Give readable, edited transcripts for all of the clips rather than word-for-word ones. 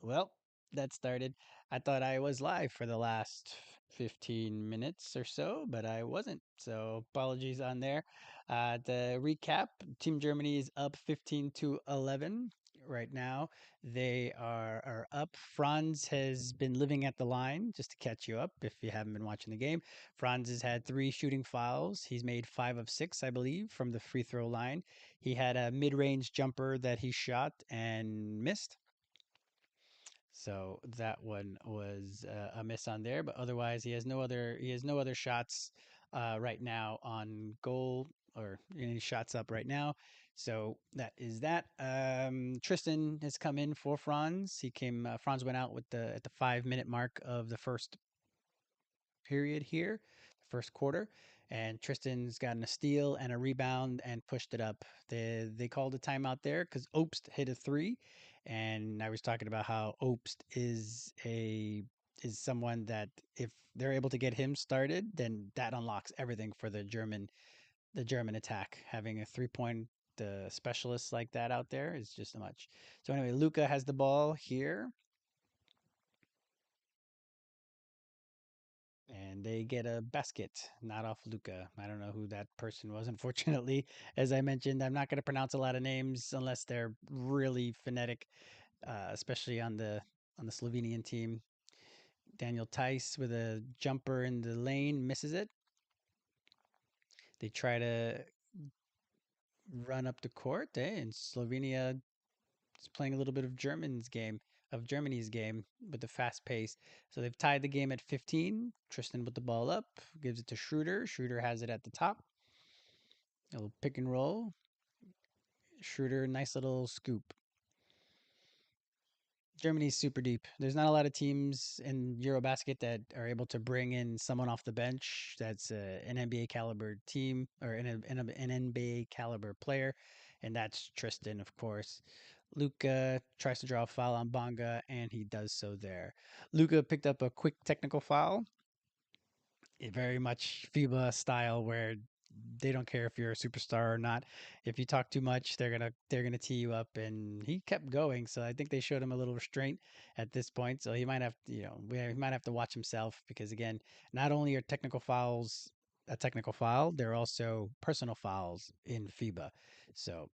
Well, that started. I thought I was live for the last 15 minutes or so, but I wasn't. So apologies on there. The recap, Team Germany is up 15 to 11 right now. They are up. Franz has been living at the line, just to catch you up if you haven't been watching the game. Franz has had three shooting fouls. He's made 5 of 6, I believe, from the free throw line. He had a mid-range jumper that he shot and missed. So that one was a miss on there, but otherwise he has no other shots right now on goal or any shots up right now. So that is that. Tristan has come in for Franz. Franz went out with the at the 5 minute mark of the first period here, the first quarter, and Tristan's gotten a steal and a rebound and pushed it up. They called a timeout there because Obst hit a three, and I was talking about how Obst is someone that if they're able to get him started, then that unlocks everything for the German attack. Having a 3 point specialist like that out there is just a much. So anyway, Luca has the ball here. And they get a basket, not off Luca. I don't know who that person was, unfortunately. As I mentioned, I'm not going to pronounce a lot of names unless they're really phonetic, especially on the Slovenian team. Daniel Tice with a jumper in the lane misses it. They try to run up the court, and Slovenia is playing a little bit of Germany's game with the fast pace. So they've tied the game at 15. Tristan with the ball up, gives it to Schroeder. Schroeder has it at the top. A little pick and roll. Schroeder, nice little scoop. Germany's super deep. There's not a lot of teams in EuroBasket that are able to bring in someone off the bench that's an NBA caliber team or an NBA caliber player, and that's Tristan, of course. Luca tries to draw a foul on Bonga, and he does so there. Luca picked up a quick technical foul, very much FIBA style, where they don't care if you're a superstar or not. If you talk too much, they're gonna tee you up, and he kept going. So I think they showed him a little restraint at this point. So he might have, he might have to watch himself because again, not only are technical fouls a technical foul, they're also personal fouls in FIBA. So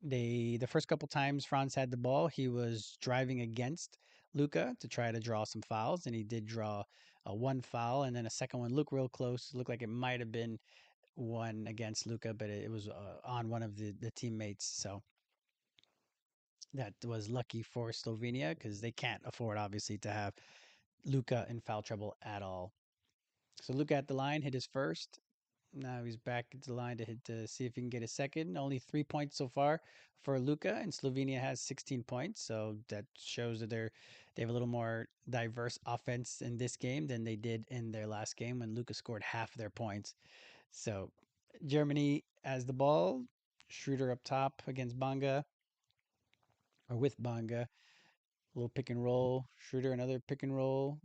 the first couple times Franz had the ball, he was driving against Luca to try to draw some fouls, and he did draw a one foul and then a second one. Looked real close. Looked like it might have been one against Luca, but it was on one of the teammates. So that was lucky for Slovenia because they can't afford obviously to have Luca in foul trouble at all. So Luca at the line hit his first. Now he's back at the line to see if he can get a second. Only 3 points so far for Luca, and Slovenia has 16 points. So that shows that they have a little more diverse offense in this game than they did in their last game when Luca scored half their points. So Germany has the ball. Schroeder up top against Bonga or with Bonga. A little pick and roll. Schroeder another pick and roll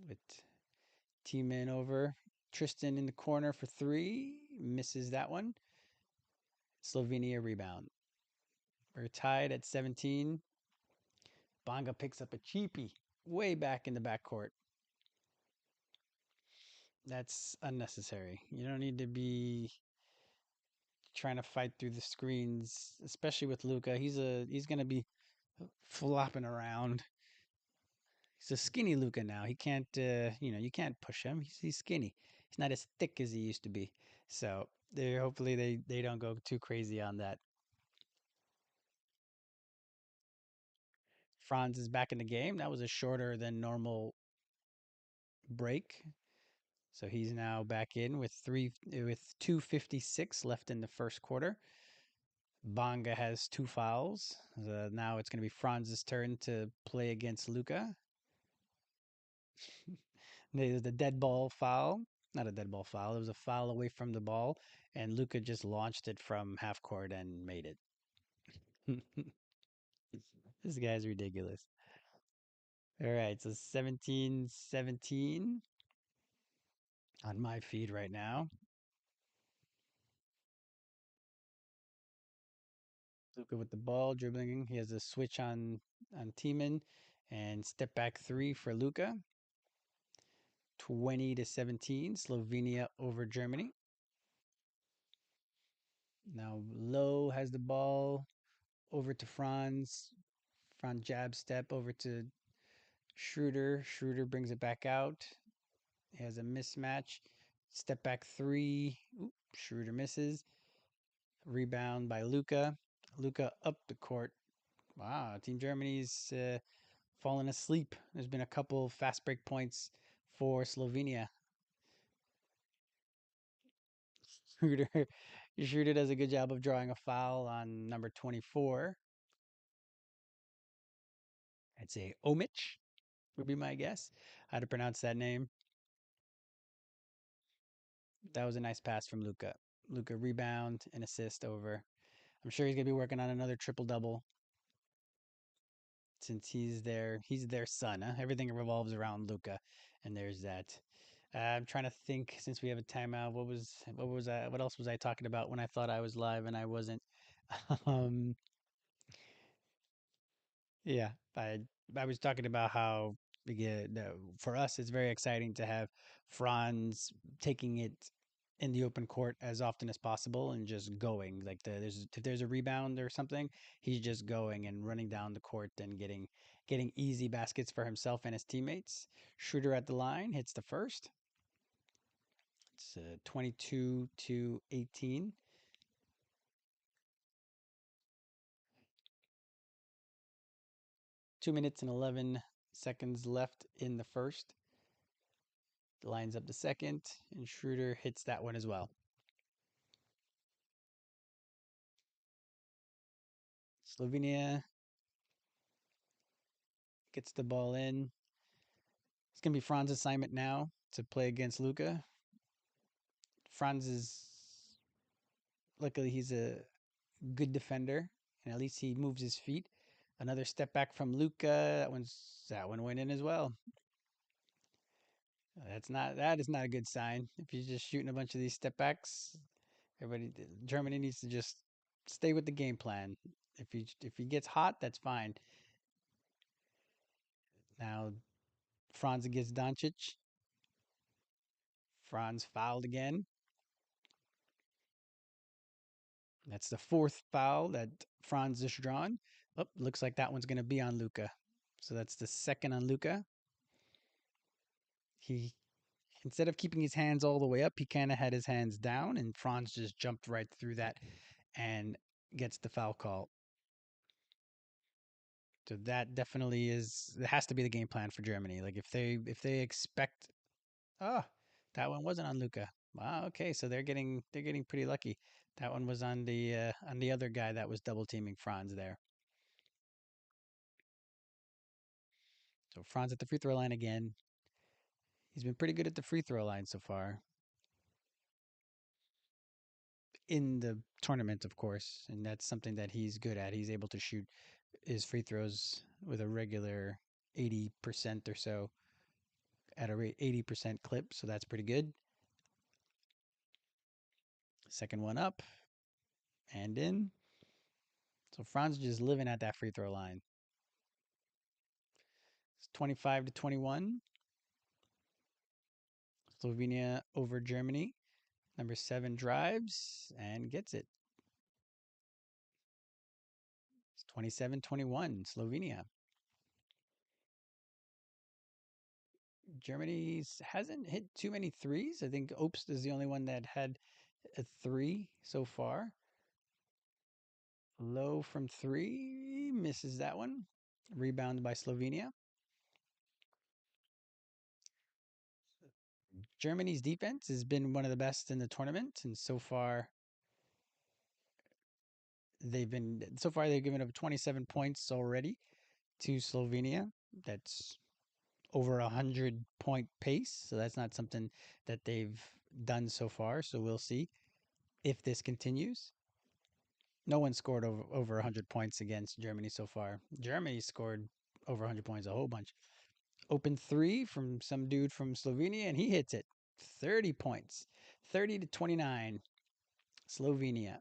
with team in over. Tristan in the corner for three. Misses that one. Slovenia rebound. We're tied at 17. Bonga picks up a cheapie way back in the backcourt. That's unnecessary. You don't need to be trying to fight through the screens, especially with Luca. He's gonna be flopping around. He's a skinny Luca now. He can't, you can't push him. He's skinny. He's not as thick as he used to be. So they hopefully they don't go too crazy on that. Franz is back in the game. That was a shorter than normal break. So he's now back in with 2:56 left in the first quarter. Bonga has two fouls. Now it's going to be Franz's turn to play against Luca. There's the dead ball foul. Not a dead ball foul. It was a foul away from the ball, and Luca just launched it from half court and made it. This guy's ridiculous. All right, so 17-17 on my feed right now. Luka with the ball, dribbling. He has a switch on Tiemann and step back three for Luka. 20-17, Slovenia over Germany. Now Low has the ball over to Franz. Franz jab step over to Schroeder. Schroeder brings it back out. He has a mismatch. Step back three. Oop, Schroeder misses. Rebound by Luka. Luka up the court. Wow, Team Germany's fallen asleep. There's been a couple fast break points for Slovenia. Schroeder, Schroeder does a good job of drawing a foul on number 24. I'd say Omich would be my guess. How to pronounce that name. That was a nice pass from Luka. Luka rebound and assist over. I'm sure he's gonna be working on another triple double since he's their son. Huh? Everything revolves around Luka, and there's that. I'm trying to think since we have a timeout. What else was I talking about when I thought I was live and I wasn't? um, yeah, I was talking about how for us it's very exciting to have Franz taking it in the open court as often as possible and just going like if there's a rebound or something, he's just going and running down the court and getting easy baskets for himself and his teammates. Shooter at the line hits the first. It's 22-18. 2 minutes and 11 seconds left in the first. Lines up the second, and Schroeder hits that one as well. Slovenia gets the ball in. It's going to be Franz's assignment now to play against Luka. Franz is, luckily, he's a good defender, and at least he moves his feet. Another step back from Luka. That one went in as well. That is not a good sign. If you're just shooting a bunch of these step backs, Germany needs to just stay with the game plan. If he gets hot, that's fine. Now Franz against Doncic. Franz fouled again. That's the fourth foul that Franz has drawn. Oh, looks like that one's going to be on Luka. So that's the second on Luka. He Instead of keeping his hands all the way up, he kind of had his hands down, and Franz just jumped right through that and gets the foul call. So that definitely it has to be the game plan for Germany. Like if they expect, oh, that one wasn't on Luka. Wow, okay, so they're getting pretty lucky. That one was on the other guy that was double teaming Franz there. So Franz at the free throw line again. He's been pretty good at the free throw line so far in the tournament, of course, and that's something that he's good at. He's able to shoot his free throws with a regular 80% or so at a rate 80% clip, so that's pretty good. Second one up and in. So Franz just living at that free throw line. It's 25-21. Slovenia over Germany. Number 7 drives and gets it. It's 27-21, Slovenia. Germany hasn't hit too many threes. I think Obst is the only one that had a three so far. Low from three, misses that one. Rebound by Slovenia. Germany's defense has been one of the best in the tournament, and so far they've given up 27 points already to Slovenia. That's over 100-point pace, so that's not something that they've done so far. So we'll see if this continues. No one scored over 100 points against Germany so far. Germany scored over 100 points a whole bunch. Open three from some dude from Slovenia, and he hits it. 30 points. 30-29. Slovenia.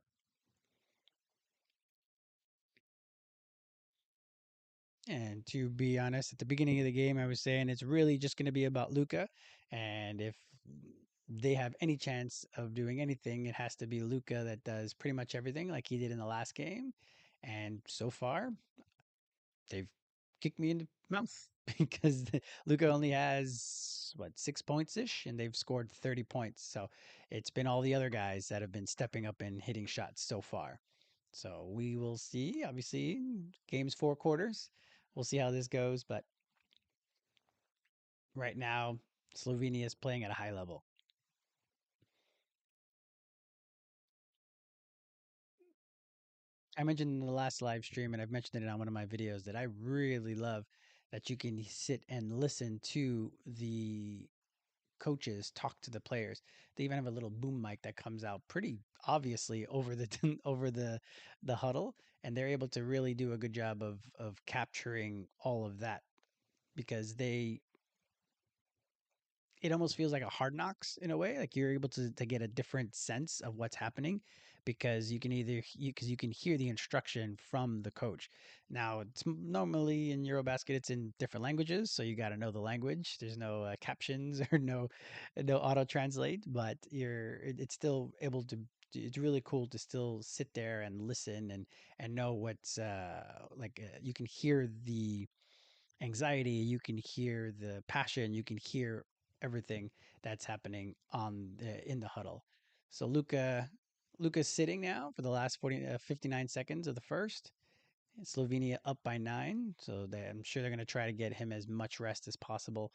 And to be honest, at the beginning of the game, I was saying it's really just going to be about Luca. And if they have any chance of doing anything, it has to be Luca that does pretty much everything like he did in the last game. And so far, they've kicked me in the mouth because Luca only has what 6 points ish, and they've scored 30 points. So it's been all the other guys that have been stepping up and hitting shots so far. So we will see. Obviously, games 4 quarters. We'll see how this goes. But right now, Slovenia is playing at a high level. I mentioned in the last live stream, and I've mentioned it on one of my videos, that I really love that you can sit and listen to the coaches talk to the players. They even have a little boom mic that comes out pretty obviously over the over the huddle, and they're able to really do a good job of capturing all of that because they it almost feels like a hard knocks in a way. Like you're able to get a different sense of what's happening because you can either because you can hear the instruction from the coach. Now, normally in EuroBasket it's in different languages, so you got to know the language. There's no captions or no auto translate, but it's still able to. It's really cool to still sit there and listen and know what's you can hear the anxiety, you can hear the passion, you can hear everything that's happening in the huddle. So Luca's sitting now for the last 59 seconds of the first. Slovenia up by 9, so I'm sure they're going to try to get him as much rest as possible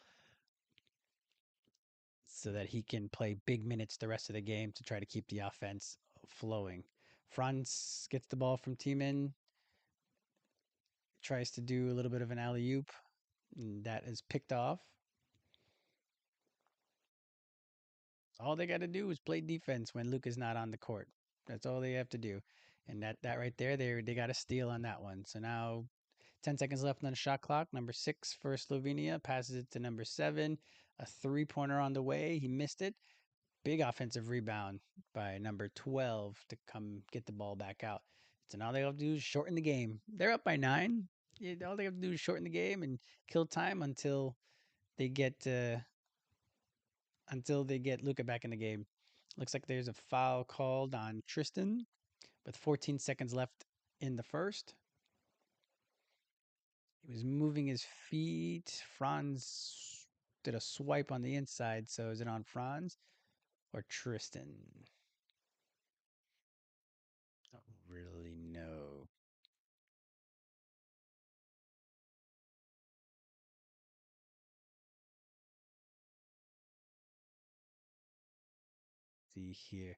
so that he can play big minutes the rest of the game to try to keep the offense flowing. Franz gets the ball from Tiemann, tries to do a little bit of an alley oop, and that is picked off. All they got to do is play defense when Luke is not on the court. That's all they have to do. And that right there, they got a steal on that one. So now 10 seconds left on the shot clock. Number 6 for Slovenia passes it to number 7. A three-pointer on the way. He missed it. Big offensive rebound by number 12 to come get the ball back out. So now they have to do is shorten the game. They're up by 9. All they have to do is shorten the game and kill time they get uh, until they get Luca back in the game. Looks like there's a foul called on Tristan with 14 seconds left in the first. He was moving his feet. Franz did a swipe on the inside. So is it on Franz or Tristan? Don't really know. See here.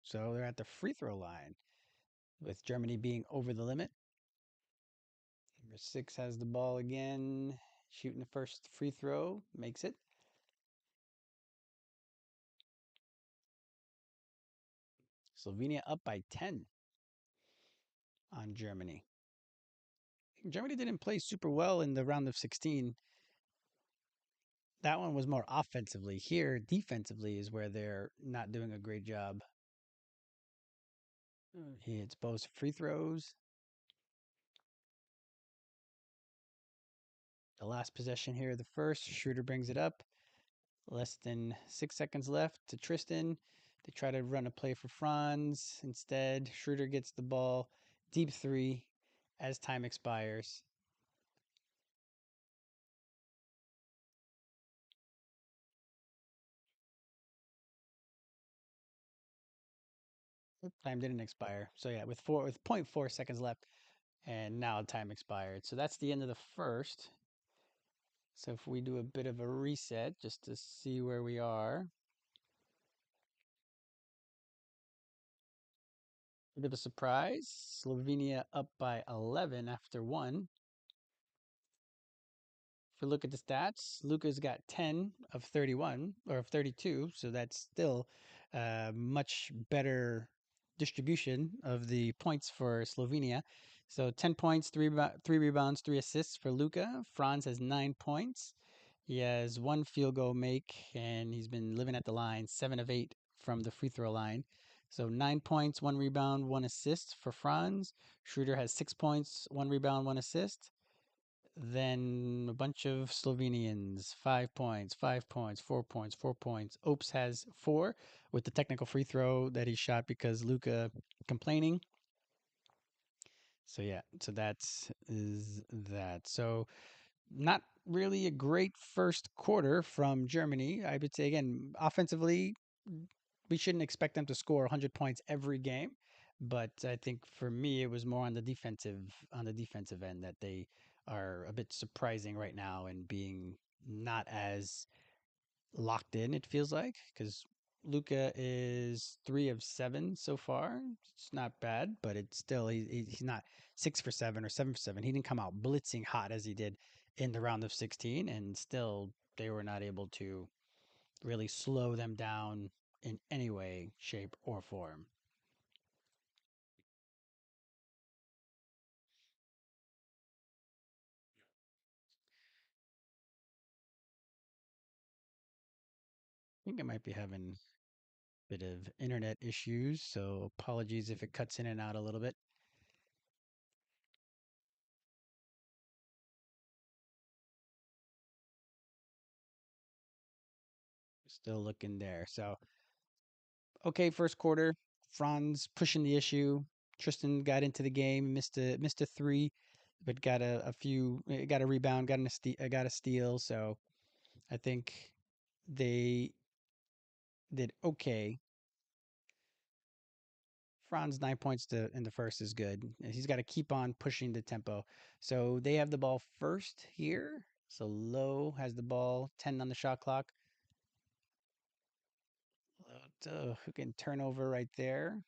So they're at the free throw line with Germany being over the limit. Number 6 has the ball again, shooting the first free throw, makes it. Slovenia up by 10 on Germany. Germany didn't play super well in the round of 16. That one was more offensively. Here, defensively is where they're not doing a great job. He hits both free throws. The last possession here, the first, Schroeder brings it up. Less than 6 seconds left to Tristan. They try to run a play for Franz. Instead, Schroeder gets the ball. Deep three as time expires. Time didn't expire. So yeah, with zero point 0.4 seconds left, and now time expired. So that's the end of the first. So if we do a bit of a reset just to see where we are, a bit of a surprise. Slovenia up by 11 after one. If we look at the stats, Luka's got 10 of 31 or of 32, so that's still much better distribution of the points for Slovenia. So 10 points, three rebounds, 3 assists for Luka. Franz has 9 points. He has one field goal make, and he's been living at the line, 7 of 8 from the free throw line. So 9 points, 1 rebound, 1 assist for Franz. Schroeder has 6 points, 1 rebound, 1 assist. Then a bunch of Slovenians, 5 points, 5 points, 4 points, 4 points. Opes has four with the technical free throw that he shot because Luca complaining. So yeah, so that's is that. So not really a great first quarter from Germany. I would say again, offensively, we shouldn't expect them to score 100 points every game, but I think for me it was more on the defensive end that they are a bit surprising right now and being not as locked in. It feels like because Luca is 3 of 7 so far. It's not bad, but it's still he's not 6 for 7 or 7 for 7. He didn't come out blitzing hot as he did in the round of 16, and still they were not able to really slow them down in any way, shape, or form. I think I might be having a bit of internet issues, so apologies if it cuts in and out a little bit. Still looking there. So, okay, first quarter, Franz pushing the issue. Tristan got into the game, missed a three, but got a few, got a rebound, got a steal. So I think they did okay. Franz 9 points in the first is good. He's got to keep on pushing the tempo. So they have the ball first here. So Low has the ball, 10 on the shot clock. Who can turn over right there?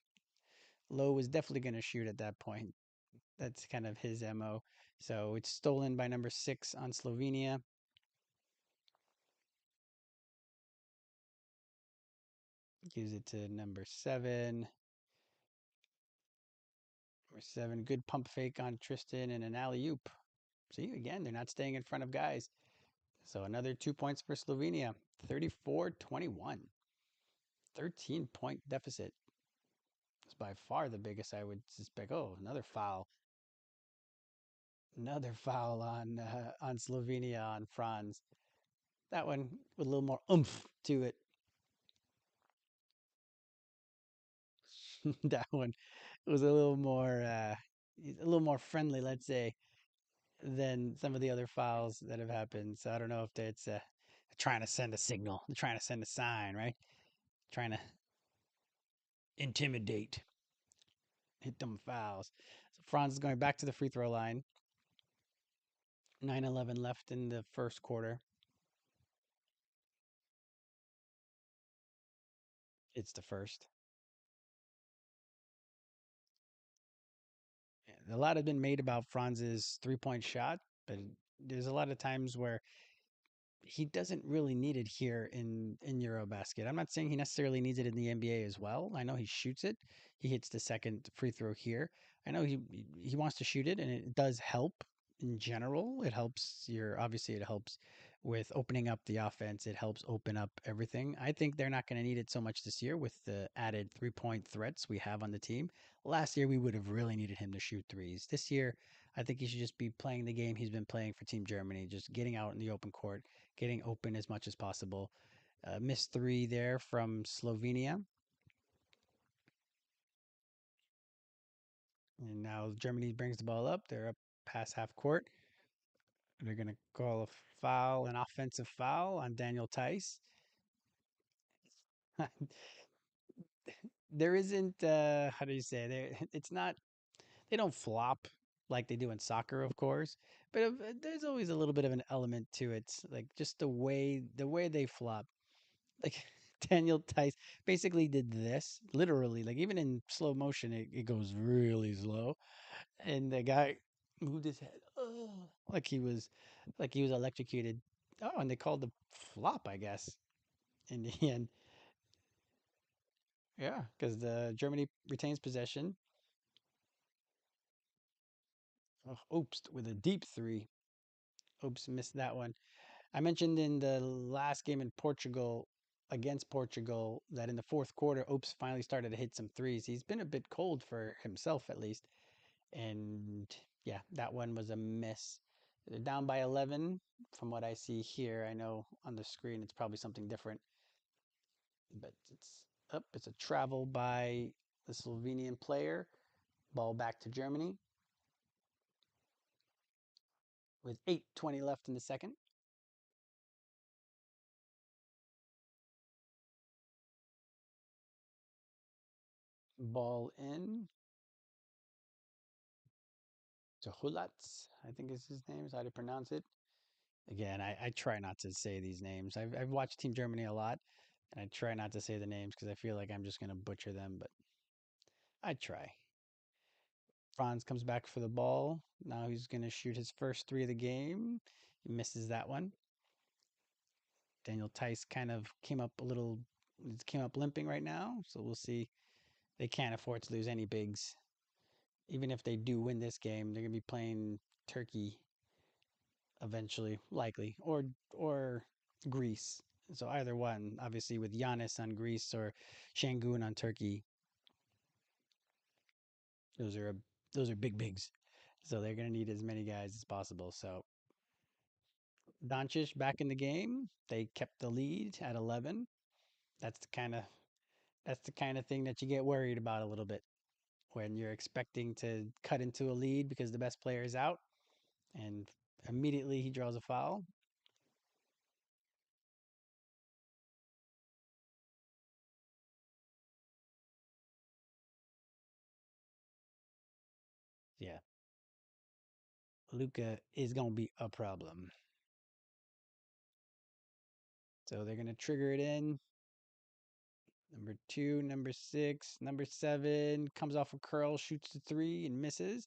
Low was definitely going to shoot at that point. That's kind of his MO. So it's stolen by number 6 on Slovenia. Gives it to number 7. Number 7, good pump fake on Tristan and an alley oop. See, again, they're not staying in front of guys. So another 2 points for Slovenia, 34-21. 13-point deficit. It's by far the biggest I would suspect. Oh, another foul. Another foul on Slovenia on Franz. That one with a little more oomph to it. That one was a little more friendly, let's say, than some of the other fouls that have happened. So I don't know if it's trying to send a signal, trying to send a sign, right? Trying to intimidate, hit them fouls. So Franz is going back to the free throw line. 9:11 left in the first quarter. It's the first. A lot has been made about Franz's 3 point shot, but there's a lot of times where he doesn't really need it here in EuroBasket. I'm not saying he necessarily needs it in the NBA as well. I know he shoots it. He hits the second free throw here. I know he wants to shoot it, and it does help in general. It helps your obviously it helps with opening up the offense. It helps open up everything. I think they're not going to need it so much this year with the added 3 point threats we have on the team. Last year we would have really needed him to shoot threes. This year I think he should just be playing the game he's been playing for Team Germany, just getting out in the open court, getting open as much as possible. Missed three there from Slovenia. And now Germany brings the ball up. They're up past half court. They're going to call a foul, an offensive foul on Daniel Tice. There isn't, how do you say, it's not, they don't flop like they do in soccer, of course, but there's always a little bit of an element to it. Like just the way they flop. Like Daniel Tice basically did this literally, like even in slow motion, it goes really slow. And the guy moved his head, oh, like he was electrocuted. Oh, and they called the flop, I guess, in the end. Yeah, because the Germany retains possession. Oh, oops, with a deep three. Oops, missed that one. I mentioned in the last game in Portugal, against Portugal that in the fourth quarter, Opes finally started to hit some threes. He's been a bit cold for himself, at least. And yeah, that one was a miss. They're down by 11 from what I see here. I know on the screen it's probably something different, but it's up. It's a travel by the Slovenian player. Ball back to Germany with 8:20 left in the second. Ball in to Hulatz, I think is his name, is how to pronounce it. Again, I try not to say these names. I've watched Team Germany a lot, and I try not to say the names because I feel like I'm just going to butcher them, but I try. Franz comes back for the ball. Now he's going to shoot his first three of the game. He misses that one. Daniel Tice kind of came up limping right now, so we'll see. They can't afford to lose any bigs. Even if they do win this game, they're going to be playing Turkey eventually, likely, or Greece. So either one, obviously, with Giannis on Greece or Shangun on Turkey, those are those are big bigs. So they're going to need as many guys as possible. So Doncic back in the game. They kept the lead at 11. That's the kind of that's the kind of thing that you get worried about a little bit when you're expecting to cut into a lead because the best player is out, and immediately he draws a foul. Yeah, Luca is gonna be a problem. So they're gonna trigger it in. Number two, number six, number seven comes off a curl, shoots the three and misses.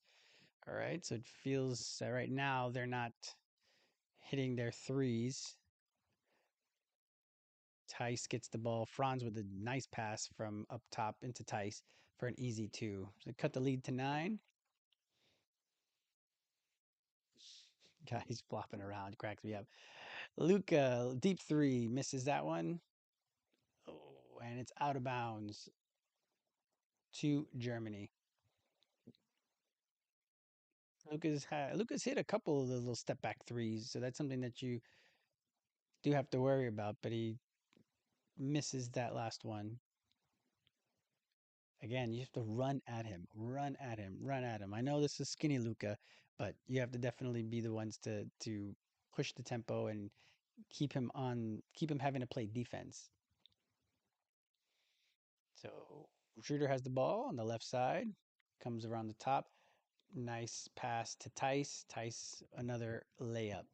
All right, so it feels right now they're not hitting their threes. Tice gets the ball. Franz with a nice pass from up top into Tice for an easy two. So cut the lead to 9. Guys flopping around, cracks me up. Luca, deep three, misses that one. Oh, and it's out of bounds to Germany. Lucas hit a couple of the little step back threes, so that's something that you do have to worry about, but he misses that last one. Again, you have to run at him, run at him, run at him. I know this is skinny Luca, but you have to definitely be the ones to push the tempo and keep him having to play defense. So Schroeder has the ball on the left side, comes around the top. Nice pass to Tice. Tice, another layup.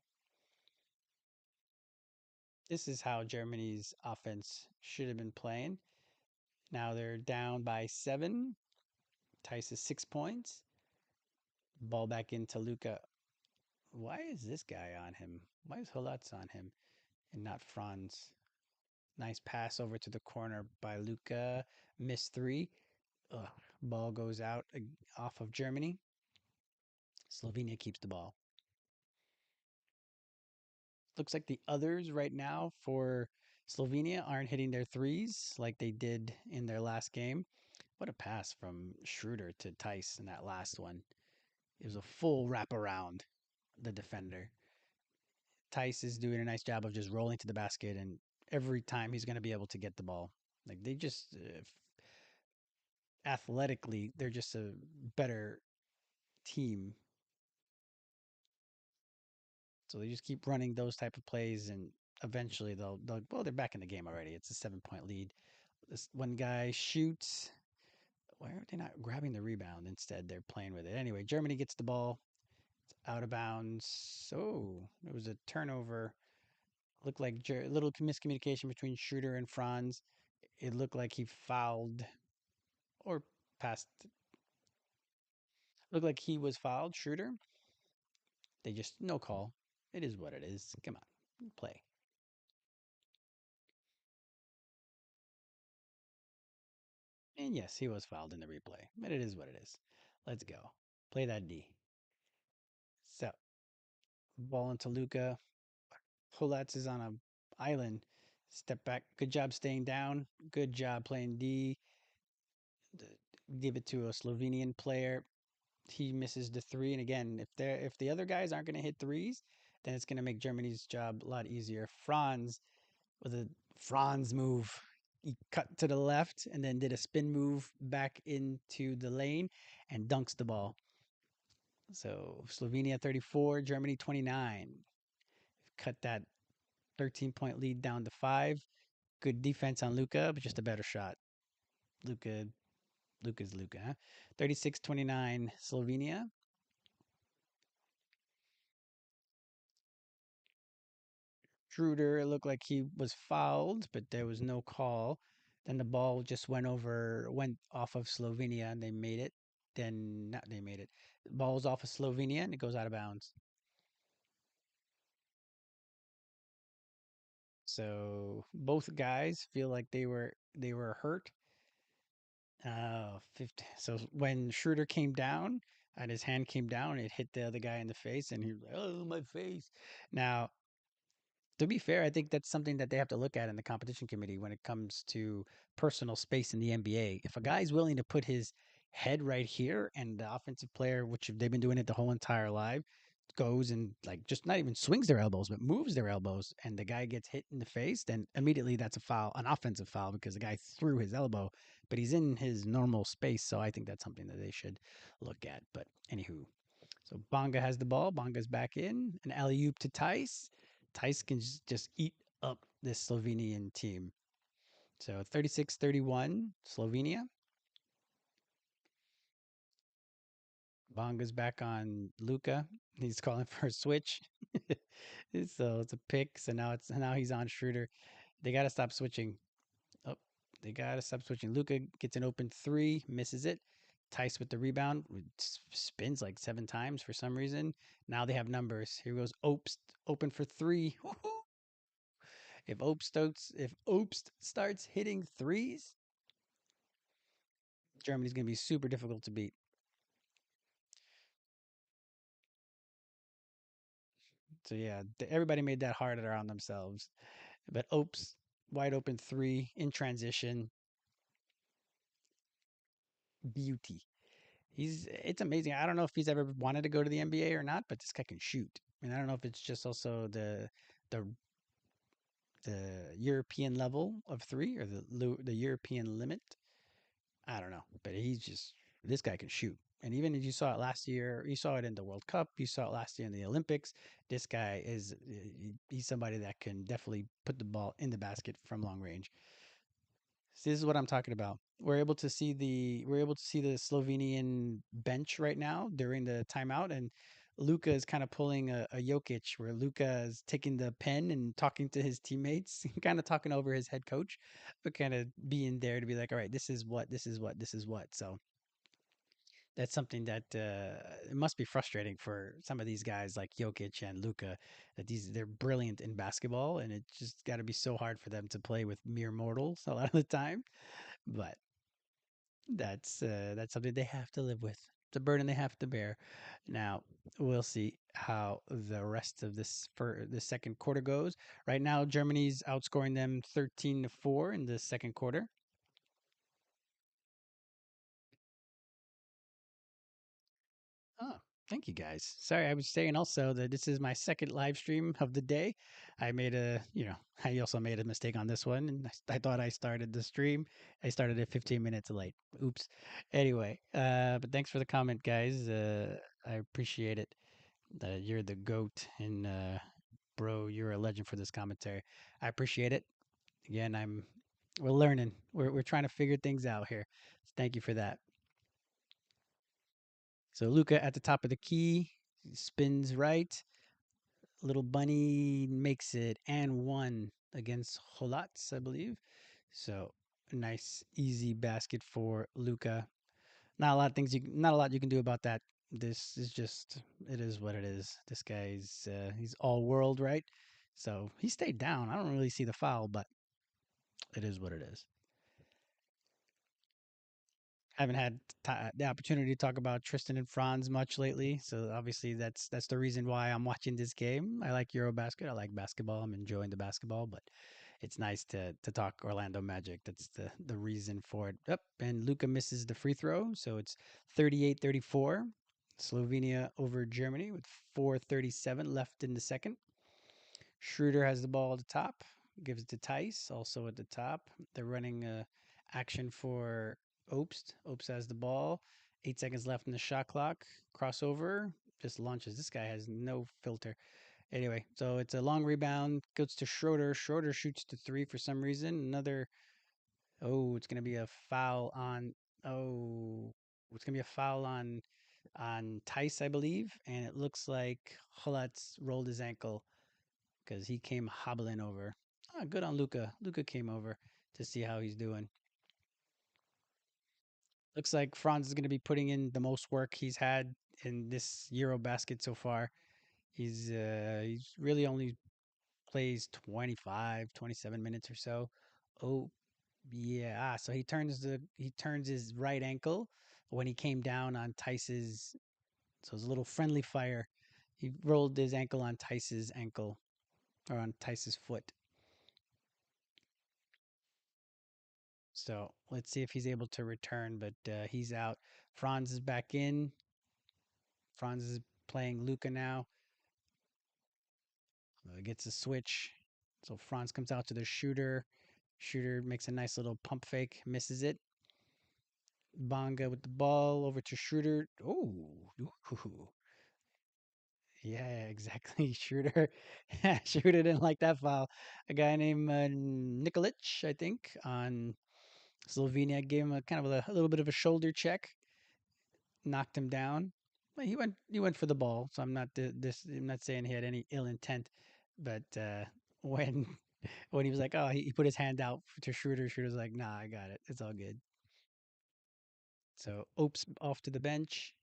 This is how Germany's offense should have been playing. Now they're down by 7. Tice is 6 points. Ball back into Luca. Why is this guy on him? Why is Holutz on him and not Franz? Nice pass over to the corner by Luca. Miss three. Ugh. Ball goes out off of Germany. Slovenia keeps the ball. Looks like the others right now for Slovenia aren't hitting their threes like they did in their last game. What a pass from Schroeder to Tice in that last one. It was a full wraparound the defender. Tice is doing a nice job of just rolling to the basket, and every time he's going to be able to get the ball. Like they just athletically, they're just a better team. So they just keep running those type of plays, and eventually they'll well, they're back in the game already. It's a 7 point lead. This one guy shoots. Why are they not grabbing the rebound? Instead, they're playing with it. Anyway, Germany gets the ball. It's out of bounds. So it was a turnover. Looked like a little miscommunication between Schroeder and Franz. It looked like he fouled or passed. Looked like he was fouled, Schroeder. They just no call. It is what it is. Come on, play. And yes, he was fouled in the replay, but it is what it is. Let's go. Play that D. So, ball into Luca. Polats is on a island. Step back. Good job staying down. Good job playing D. Give it to a Slovenian player. He misses the three. And again, if the other guys aren't going to hit threes, then it's going to make Germany's job a lot easier. Franz with a Franz move. He cut to the left and then did a spin move back into the lane and dunks the ball. So Slovenia 34, Germany 29. Cut that 13-point lead down to 5. Good defense on Luka, but just a better shot. Luka's Luka. Huh? 36-29 Slovenia. Schroeder, it looked like he was fouled, but there was no call. Then the ball just went off of Slovenia, and they made it. Then not they made it. The ball was off of Slovenia, and it goes out of bounds. So both guys feel like they were hurt. 50. So when Schroeder came down and his hand came down, it hit the other guy in the face, and he was like, "Oh, my face." Now, to be fair, I think that's something that they have to look at in the competition committee when it comes to personal space in the NBA. If a guy's willing to put his head right here and the offensive player, which they've been doing it the whole entire life, goes and like just not even swings their elbows, but moves their elbows, and the guy gets hit in the face, then immediately that's a foul, an offensive foul, because the guy threw his elbow, but he's in his normal space. So I think that's something that they should look at. But anywho, so Bonga has the ball. Bonga's back in. An alley oop to Tice. Tice can just eat up this Slovenian team. So 36-31, Slovenia. Bonga's back on Luca. He's calling for a switch. So it's a pick. So now he's on Schroeder. They got to stop switching. Oh, they got to stop switching. Luca gets an open three, misses it. Tice with the rebound, spins like 7 times for some reason. Now they have numbers. Here goes Opst, open for three. If Opst starts hitting threes, Germany's gonna be super difficult to beat. So yeah, everybody made that harder on themselves. But Opst, wide open three in transition, beauty. It's amazing. I don't know if he's ever wanted to go to the NBA or not, but this guy can shoot. And I don't know if it's just also the the European level of three or the European limit. I don't know, but this guy can shoot. And even as you saw it last year, you saw it in the World Cup, you saw it last year in the Olympics. This guy he's somebody that can definitely put the ball in the basket from long range. So this is what I'm talking about. We're able to see the Slovenian bench right now during the timeout, and Luka is kind of pulling a Jokic, where Luka is taking the pen and talking to his teammates, kind of talking over his head coach, but kind of being there to be like, all right, this is what, this is what, this is what. So that's something that it must be frustrating for some of these guys like Jokic and Luka, that they're brilliant in basketball, and it just got to be so hard for them to play with mere mortals a lot of the time. But that's something they have to live with. It's a burden they have to bear. Now we'll see how the rest of this for the second quarter goes. Right now, Germany's outscoring them 13-4 in the second quarter. Oh, thank you guys. Sorry, I was saying also that this is my second live stream of the day. I also made a mistake on this one, and I thought I started the stream. I started it 15 minutes late. Oops. Anyway, but thanks for the comment, guys. I appreciate it. You're the goat, and bro, you're a legend for this commentary. I appreciate it. Again, we're learning. We're trying to figure things out here. Thank you for that. So Luca at the top of the key spins right. Little bunny makes it and one against Holats, I believe. So nice, easy basket for Luca. Not a lot you can do about that. This is just, it is what it is. This guy's he's all world, right? So he stayed down. I don't really see the foul, but it is what it is. Haven't had the opportunity to talk about Tristan and Franz much lately, so obviously that's the reason why I'm watching this game. I like EuroBasket. I like basketball. I'm enjoying the basketball, but it's nice to talk Orlando Magic. That's the reason for it. Up and Luca misses the free throw, so it's 38-34. Slovenia over Germany with 4:37 left in the second. Schroeder has the ball at the top, gives it to Tice, also at the top. They're running action for Obst. Obst has the ball. 8 seconds left in the shot clock. Crossover, just launches. This guy has no filter. Anyway, so it's a long rebound, goes to Schroeder. Schroeder shoots to three for some reason. It's going to be a foul on, oh, it's going to be a foul on Tice, I believe. And it looks like Hulat's rolled his ankle because he came hobbling over. Ah, good on Luca. Luca came over to see how he's doing. Looks like Franz is going to be putting in the most work he's had in this EuroBasket so far. He's really only plays 25, 27 minutes or so. Oh, yeah. So he turns his right ankle when he came down on Tice's. So it was a little friendly fire. He rolled his ankle on Tice's ankle or on Tice's foot. So let's see if he's able to return, but he's out. Franz is back in. Franz is playing Luca now. Gets a switch. So Franz comes out to the shooter. Shooter makes a nice little pump fake, misses it. Bonga with the ball over to Schroeder. Oh, yeah, exactly. Schroeder, Schroeder didn't like that foul. A guy named Nikolic, I think, on Slovenia gave him a kind of a little bit of a shoulder check, knocked him down. Well, he went for the ball, so I'm not saying he had any ill intent, but when when he was like, oh, he put his hand out to Schroeder. Schroeder's like, nah, I got it. It's all good. So Opes off to the bench.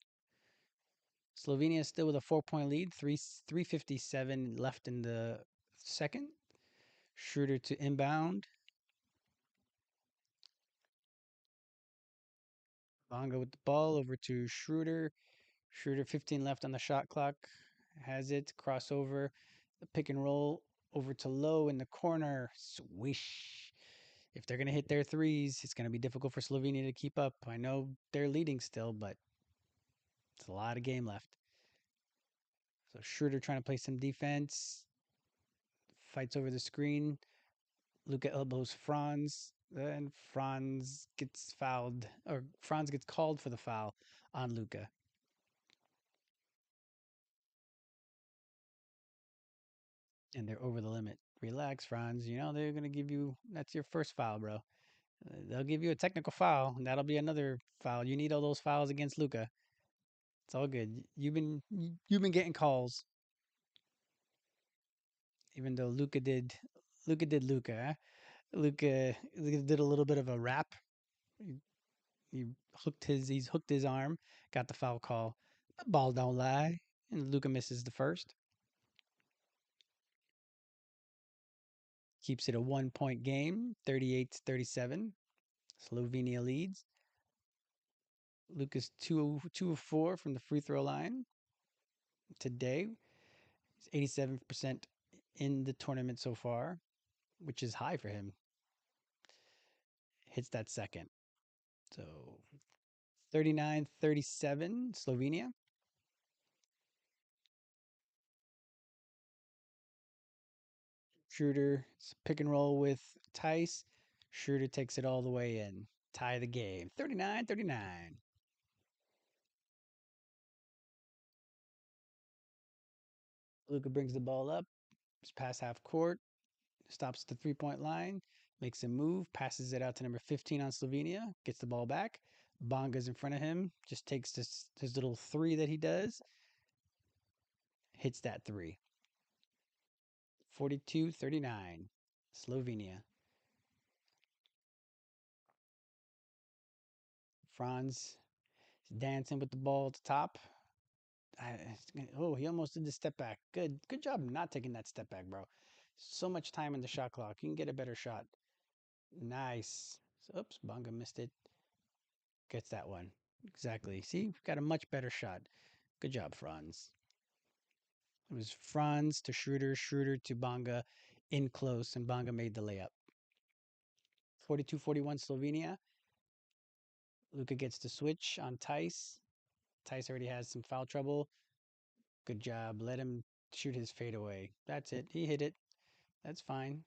Slovenia is still with a 4 point lead, 3:57 left in the second. Schroeder to inbound. Bonga with the ball over to Schroeder. Schroeder 15 left on the shot clock. Has it. Crossover. The pick and roll over to Low in the corner. Swish. If they're going to hit their threes, it's going to be difficult for Slovenia to keep up. I know they're leading still, but it's a lot of game left. So Schroeder trying to play some defense. Fights over the screen. Luca elbows Franz, and Franz gets fouled, or Franz gets called for the foul on Luca. And they're over the limit. Relax, Franz. You know, they're going to give you, that's your first foul, bro. They'll give you a technical foul, and that'll be another foul. You need all those fouls against Luca. It's all good. You've been getting calls, even though Luca did Luca. Huh? Luca did a little bit of a rap. He, he's hooked his arm, got the foul call. The ball don't lie, and Luca misses the first. Keeps it a 1 point game, 38-37. Slovenia leads. Luca's 2 of 4 from the free throw line today. He's 87% in the tournament so far, which is high for him. Hits that second. So 39-37, Slovenia. Schroeder pick and roll with Tice. Schroeder takes it all the way in. Tie the game. 39-39. Luca brings the ball up. It's past half court. Stops at the 3 point line. Makes a move. Passes it out to number 15 on Slovenia. Gets the ball back. Bonga's in front of him. Just takes his little three that he does. Hits that three. 42-39. Slovenia. Franz is dancing with the ball at the top. He almost did the step back. Good job not taking that step back, bro. So much time in the shot clock. You can get a better shot. Nice. So, oops, Bonga missed it. Gets that one. Exactly. See, got a much better shot. Good job, Franz. It was Franz to Schroeder, Schroeder to Bonga in close, and Bonga made the layup. 42-41 Slovenia. Luka gets the switch on Tice. Tice already has some foul trouble. Good job. Let him shoot his fadeaway. That's it. He hit it. That's fine.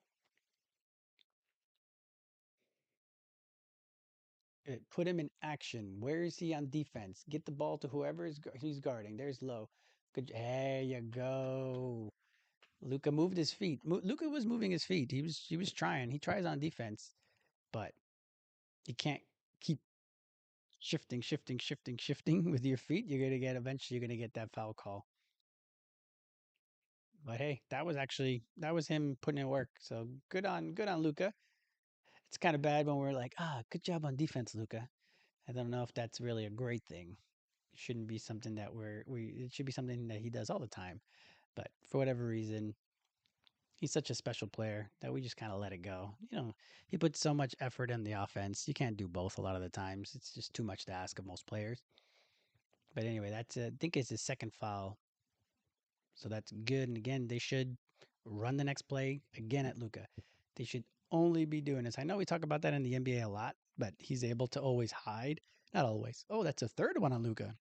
Put him in action. Where is he on defense? Get the ball to whoever he's guarding. There's low. Good. There you go. Luka moved his feet. Luka was moving his feet. He was trying. He tries on defense, but you can't keep shifting, shifting, shifting, shifting with your feet. You're gonna get eventually. You're gonna get that foul call. But hey, that was him putting in work. So good on Luka. It's kind of bad when we're like, good job on defense, Luka. I don't know if that's really a great thing. It shouldn't be something that it should be something that he does all the time. But for whatever reason, he's such a special player that we just kind of let it go. He puts so much effort in the offense. You can't do both a lot of the times. It's just too much to ask of most players. But anyway, I think it's his second foul. So that's good. And again, they should run the next play again at Luka. They should only be doing this. I know we talk about that in the NBA a lot, but he's able to always hide. Not always. Oh, that's a third one on Luka.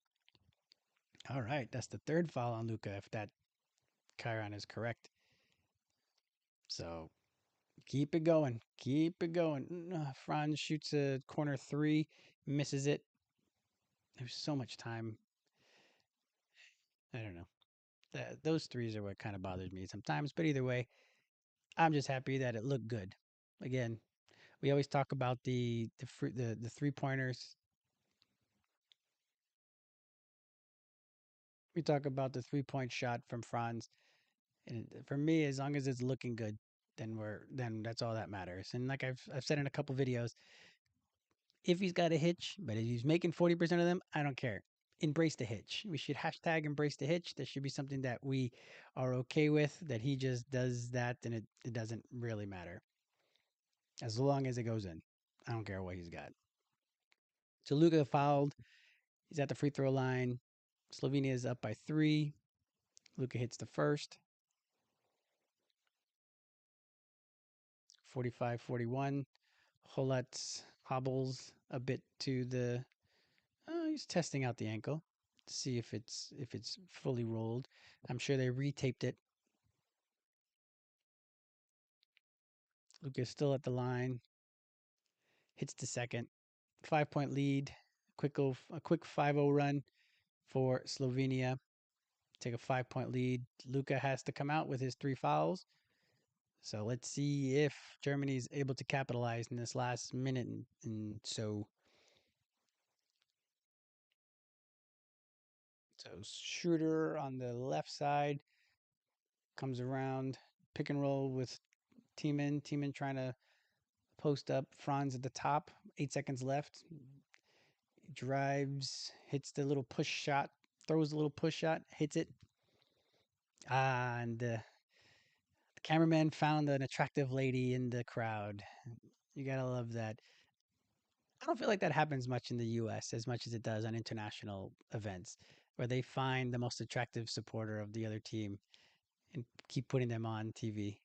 All right, that's the third foul on Luka if that Chiron is correct. So keep it going. Keep it going. Franz shoots a corner three, misses it. There's so much time. I don't know. Those threes are what kind of bothers me sometimes. But either way, I'm just happy that it looked good. Again, we always talk about the 3 pointers. We talk about the 3 point shot from Franz, and for me, as long as it's looking good, then that's all that matters. And like I've said in a couple videos, if he's got a hitch, but if he's making 40% of them, I don't care. Embrace the hitch. We should hashtag embrace the hitch. That should be something that we are okay with. That he just does that, and it doesn't really matter as long as it goes in. I don't care what he's got. So Luka fouled. He's at the free throw line. Slovenia is up by 3. Luka hits the first. 45-41. Holat hobbles a bit to the. He's testing out the ankle to see if it's fully rolled. I'm sure they retaped it. Luka's still at the line. Hits the second. 5 point lead. A quick 5-0 run for Slovenia. Take a 5 point lead. Luka has to come out with his 3 fouls. So let's see if Germany is able to capitalize in this last minute and so. So Schroeder on the left side comes around, pick and roll with Tiemann. Tiemann trying to post up. Franz at the top. 8 seconds left. Drives, hits the little push shot, throws the little push shot, hits it. And the cameraman found an attractive lady in the crowd. You gotta love that. I don't feel like that happens much in the US as much as it does on international events where they find the most attractive supporter of the other team and keep putting them on TV.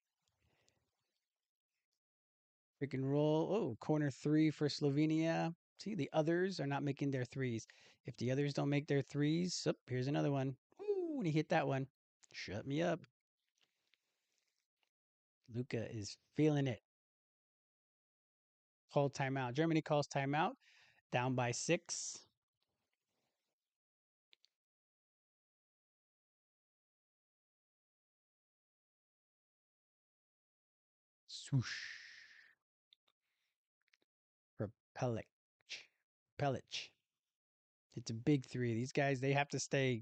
Pick and roll. Oh, corner 3 for Slovenia. See, the others are not making their threes. If the others don't make their threes, oh, here's another one. Ooh, and he hit that one. Shut me up. Luka is feeling it. Call timeout. Germany calls timeout. Down by 6. Swoosh. For Pelic. Pelic. It's a big 3. These guys, they have to stay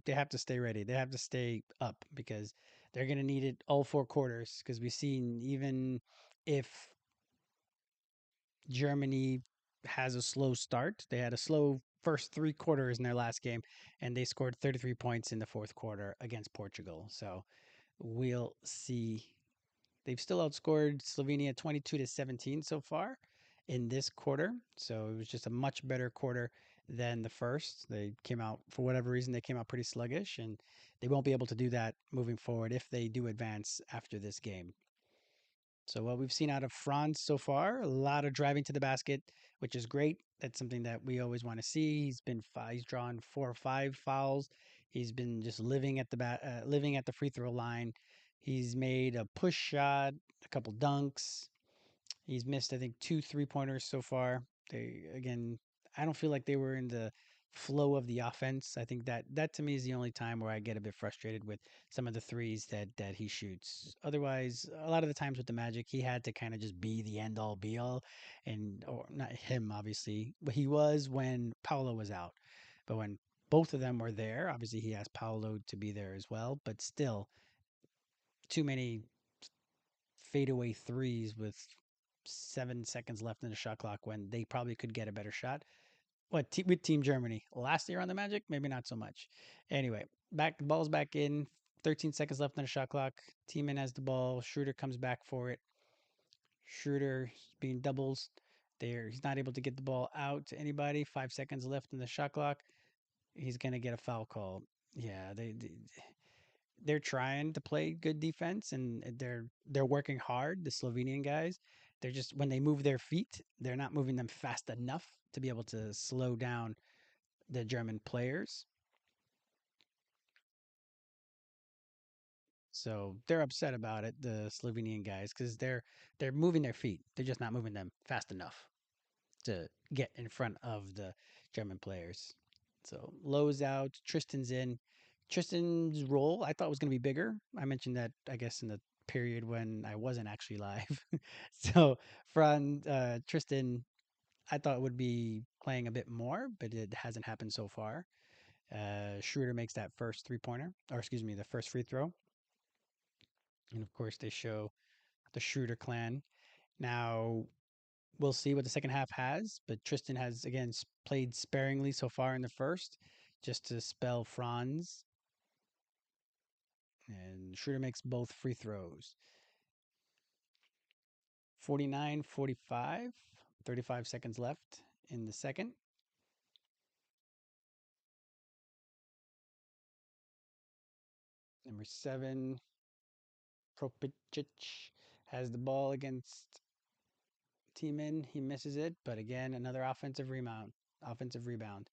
ready. They have to stay up because they're going to need it all 4 quarters because we've seen even if Germany has a slow start, they had a slow first 3 quarters in their last game and they scored 33 points in the fourth quarter against Portugal. So we'll see. They've still outscored Slovenia 22-17 so far in this quarter. So it was just a much better quarter than the first. They came out, for whatever reason, they came out pretty sluggish, and they won't be able to do that moving forward if they do advance after this game. So what we've seen out of Franz so far, a lot of driving to the basket, which is great. That's something that we always want to see. He's drawn 4 or 5 fouls. He's been just living at the free throw line. He's made a push shot, a couple dunks. He's missed, I think, 2 3-pointers so far. They again, I don't feel like they were in the flow of the offense. I think that to me is the only time where I get a bit frustrated with some of the threes that he shoots. Otherwise, a lot of the times with the Magic, he had to kind of just be the end all be all, and or not him obviously, but he was when Paolo was out. But when both of them were there, obviously he asked Paolo to be there as well. But still, too many fadeaway threes with 7 seconds left in the shot clock when they probably could get a better shot. With Team Germany last year on the Magic, maybe not so much. Anyway, back the ball's back in. 13 seconds left on the shot clock. Team has the ball. Schroeder comes back for it. Schroeder being doubles. There, he's not able to get the ball out to anybody. 5 seconds left in the shot clock. He's gonna get a foul call. Yeah, they're trying to play good defense and they're working hard, the Slovenian guys. They're just when they move their feet, they're not moving them fast enough to be able to slow down the German players. So they're upset about it, the Slovenian guys, because they're moving their feet. They're just not moving them fast enough to get in front of the German players. So Lowe's out, Tristan's in. Tristan's role I thought was going to be bigger. I mentioned that I guess in the period when I wasn't actually live. So Tristan, I thought would be playing a bit more, but it hasn't happened so far. Schroeder makes that first 3-pointer, or excuse me, the first free throw, and of course they show the Schroeder clan. Now we'll see what the second half has, but Tristan has again played sparingly so far in the first, just to spell Franz. And Schroeder makes both free throws. 49-45, 35 seconds left in the second. Number 7, Propicic has the ball against Tiemann. He misses it, but again, another offensive rebound. Offensive rebound.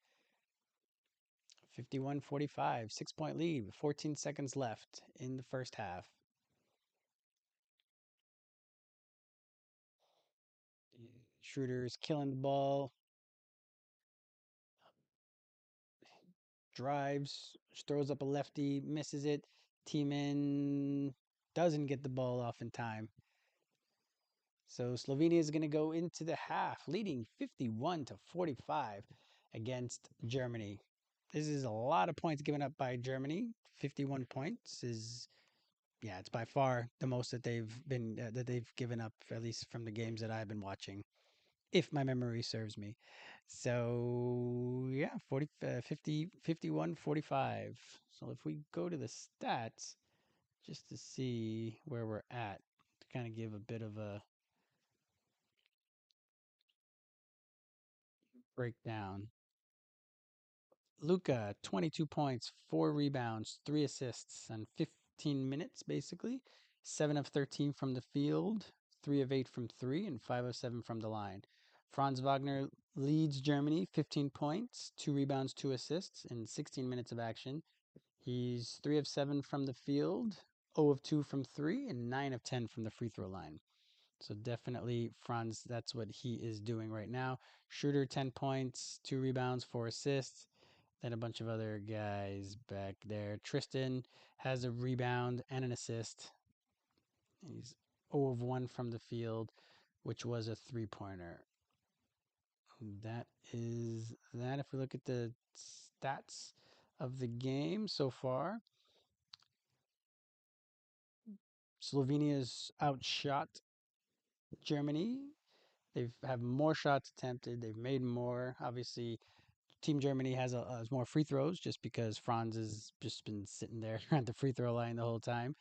51-45, 6-point lead with 14 seconds left in the first half. Schroeder's killing the ball, drives, throws up a lefty, misses it. Tiemann doesn't get the ball off in time. So Slovenia is going to go into the half leading 51-45 against Germany. This is a lot of points given up by Germany. 51 points is, yeah, it's by far the most that they've given up, at least from the games that I've been watching, if my memory serves me. So yeah, 51 45. So if we go to the stats just to see where we're at, to kind of give a bit of a breakdown. Luca, 22 points, 4 rebounds, 3 assists, and 15 minutes basically. 7 of 13 from the field, 3 of 8 from three, and 5 of 7 from the line. Franz Wagner leads Germany, 15 points, 2 rebounds, 2 assists in 16 minutes of action. He's 3 of 7 from the field, 0 of 2 from three, and 9 of 10 from the free throw line. So definitely Franz, that's what he is doing right now. Schroeder, 10 points, 2 rebounds, 4 assists. Then a bunch of other guys back there. Tristan has a rebound and an assist. He's 0 of 1 from the field, which was a 3-pointer. That is that. If we look at the stats of the game so far, Slovenia's outshot Germany. They've have more shots attempted. They've made more. Obviously, Team Germany has more free throws just because Franz has just been sitting there at the free throw line the whole time.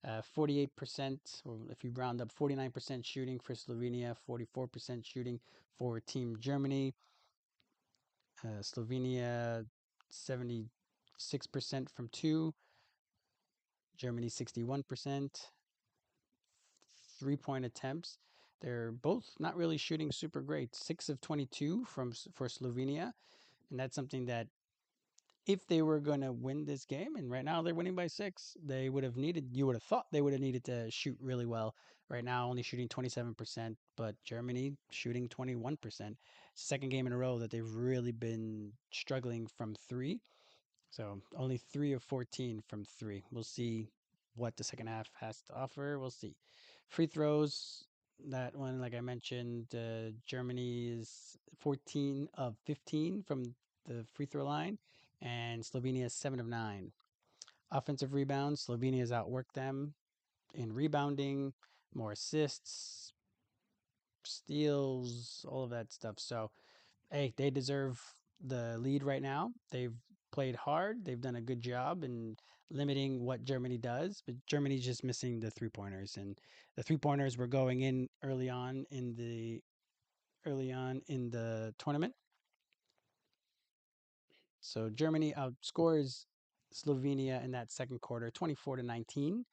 48%, or if you round up, 49% shooting for Slovenia, 44% shooting for Team Germany. Slovenia, 76% from two. Germany, 61%. 3-point attempts. They're both not really shooting super great. 6 of 22 for Slovenia, and that's something that if they were going to win this game, and right now they're winning by 6, they would have needed. You would have thought they would have needed to shoot really well. Right now, only shooting 27%, but Germany shooting 21%. Second game in a row that they've really been struggling from three. So only 3 of 14 from three. We'll see what the second half has to offer. We'll see. Free throws. That one, like I mentioned, Germany is 14 of 15 from the free throw line, and Slovenia is 7 of 9. Offensive rebounds. Slovenia has outworked them in rebounding, more assists, steals, all of that stuff. So hey, they deserve the lead right now. They've played hard. They've done a good job in limiting what Germany does, but Germany's just missing the three pointers, and the three pointers were going in early on in the tournament. So Germany outscores Slovenia in that second quarter, 24-19.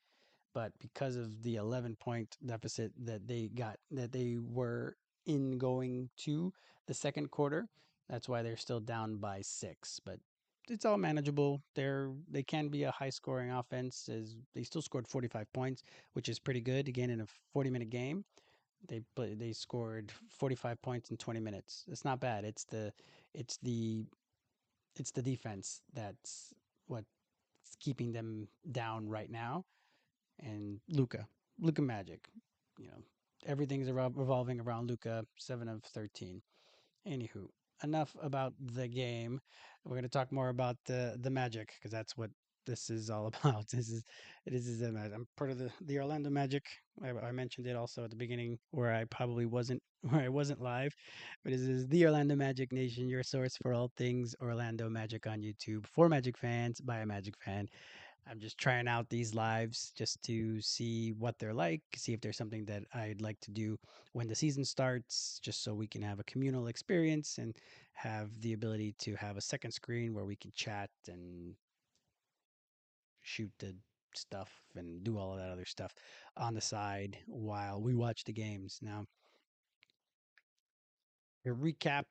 But because of the 11-point deficit that they were in going to the second quarter, that's why they're still down by 6. But it's all manageable. They can be a high scoring offense as they still scored 45 points, which is pretty good. Again, in a 40-minute game, they scored 45 points in 20 minutes. It's not bad. It's the it's the defense that's what's keeping them down right now. And Luca Magic. You know, everything's revolving around Luca, 7 of 13. Anywho, enough about the game. We're going to talk more about the Magic because that's what this is all about. This is I'm part of the Orlando Magic. I mentioned it also at the beginning where I probably wasn't where I wasn't live, but this is the Orlando Magic Nation, your source for all things Orlando Magic on YouTube for Magic fans by a Magic fan. I'm just trying out these lives just to see what they're like, see if there's something that I'd like to do when the season starts, just so we can have a communal experience and have the ability to have a second screen where we can chat and shoot the stuff and do all of that other stuff on the side while we watch the games. Now, to recap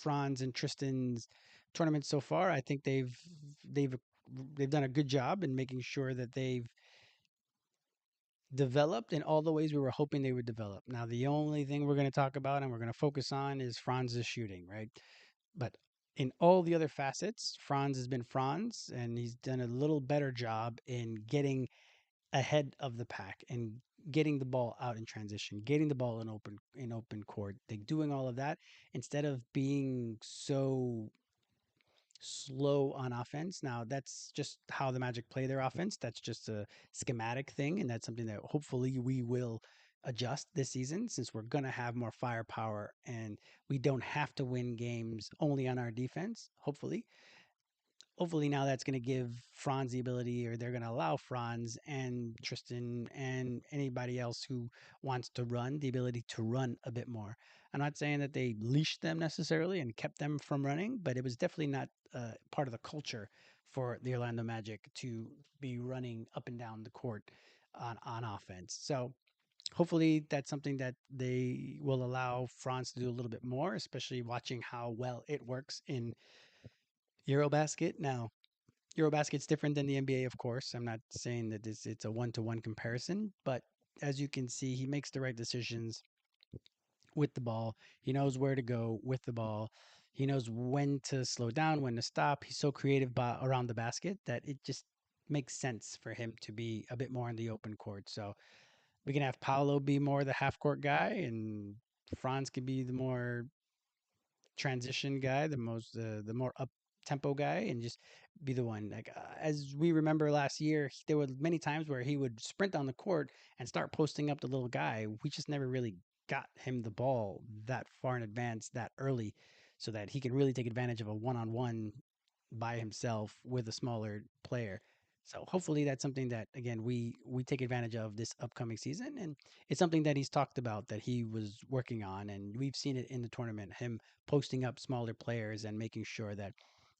Franz and Tristan's tournament so far, I think they've they've done a good job in making sure that they've developed in all the ways we were hoping they would develop. Now, the only thing we're going to talk about and we're going to focus on is Franz's shooting, right? But in all the other facets, Franz has been Franz, and he's done a little better job in getting ahead of the pack and getting the ball out in transition, getting the ball in open court, like doing all of that instead of being so slow on offense. Now, that's just how the Magic play their offense. That's just a schematic thing, and that's something that hopefully we will adjust this season since we're going to have more firepower and we don't have to win games only on our defense, hopefully. Hopefully now that's going to give Franz the ability, or they're going to allow Franz and Tristan and anybody else who wants to run the ability to run a bit more. I'm not saying that they leashed them necessarily and kept them from running, but it was definitely not part of the culture for the Orlando Magic to be running up and down the court on offense. So hopefully that's something that they will allow Franz to do a little bit more, especially watching how well it works in EuroBasket. Now, EuroBasket's different than the NBA, of course. I'm not saying that it's a one-to-one comparison, but as you can see, he makes the right decisions with the ball. He knows where to go with the ball. He knows when to slow down, when to stop. He's so creative around the basket that it just makes sense for him to be a bit more in the open court. So we can have Paolo be more the half court guy, and Franz can be the more transition guy, the more up tempo guy, and just be the one. Like as we remember last year, there were many times where he would sprint on the court and start posting up the little guy. We just never really got him the ball that far in advance that early, so that he could really take advantage of a one-on-one by himself with a smaller player. So hopefully that's something that again we take advantage of this upcoming season, and it's something that he's talked about that he was working on, and we've seen it in the tournament. Him posting up smaller players and making sure that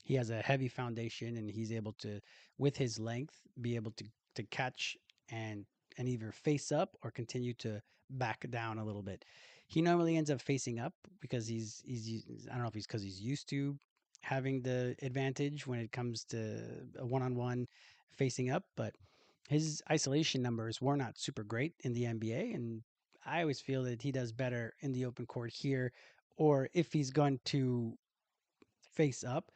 he has a heavy foundation and he's able to, with his length, be able to catch and and either face up or continue to back down a little bit. He normally ends up facing up because I don't know if he's because he's used to having the advantage when it comes to a one-on-one facing up, but his isolation numbers were not super great in the NBA, and I always feel that he does better in the open court here, or if he's going to face up,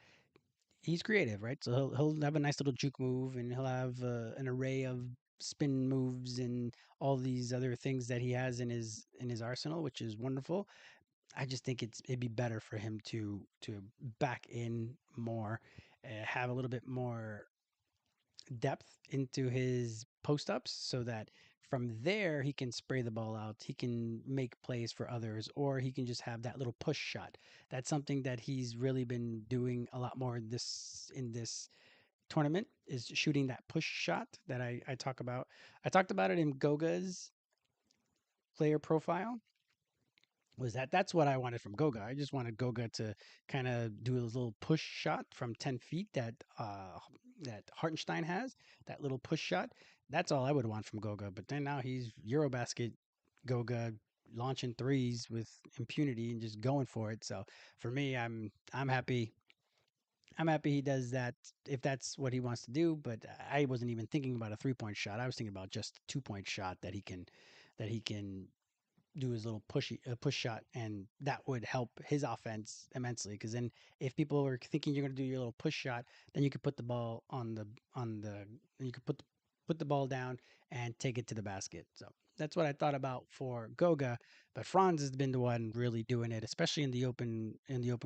he's creative, right? So he'll have a nice little juke move, and he'll have an array of spin moves and all these other things that he has in his arsenal, which is wonderful. I just think it'd be better for him to back in more, have a little bit more depth into his post ups so that from there he can spray the ball out, he can make plays for others, or he can just have that little push shot. That's something that he's really been doing a lot more in this tournament, is shooting that push shot that I talk about. I talked about it in Goga's player profile, was that that's what I wanted from Goga. I just wanted Goga to kind of do a little push shot from 10 feet that Hartenstein has, that little push shot. That's all I would want from Goga. But then now he's EuroBasket Goga launching threes with impunity and just going for it. So for me, I'm happy. I'm happy he does that if that's what he wants to do. But I wasn't even thinking about a 3-point shot. I was thinking about just a 2-point shot that he can do his little push shot, and that would help his offense immensely. Because then, if people are thinking you're going to do your little push shot, then you could put the ball on the you could put the ball down and take it to the basket. So that's what I thought about for Goga. But Franz has been the one really doing it, especially in the open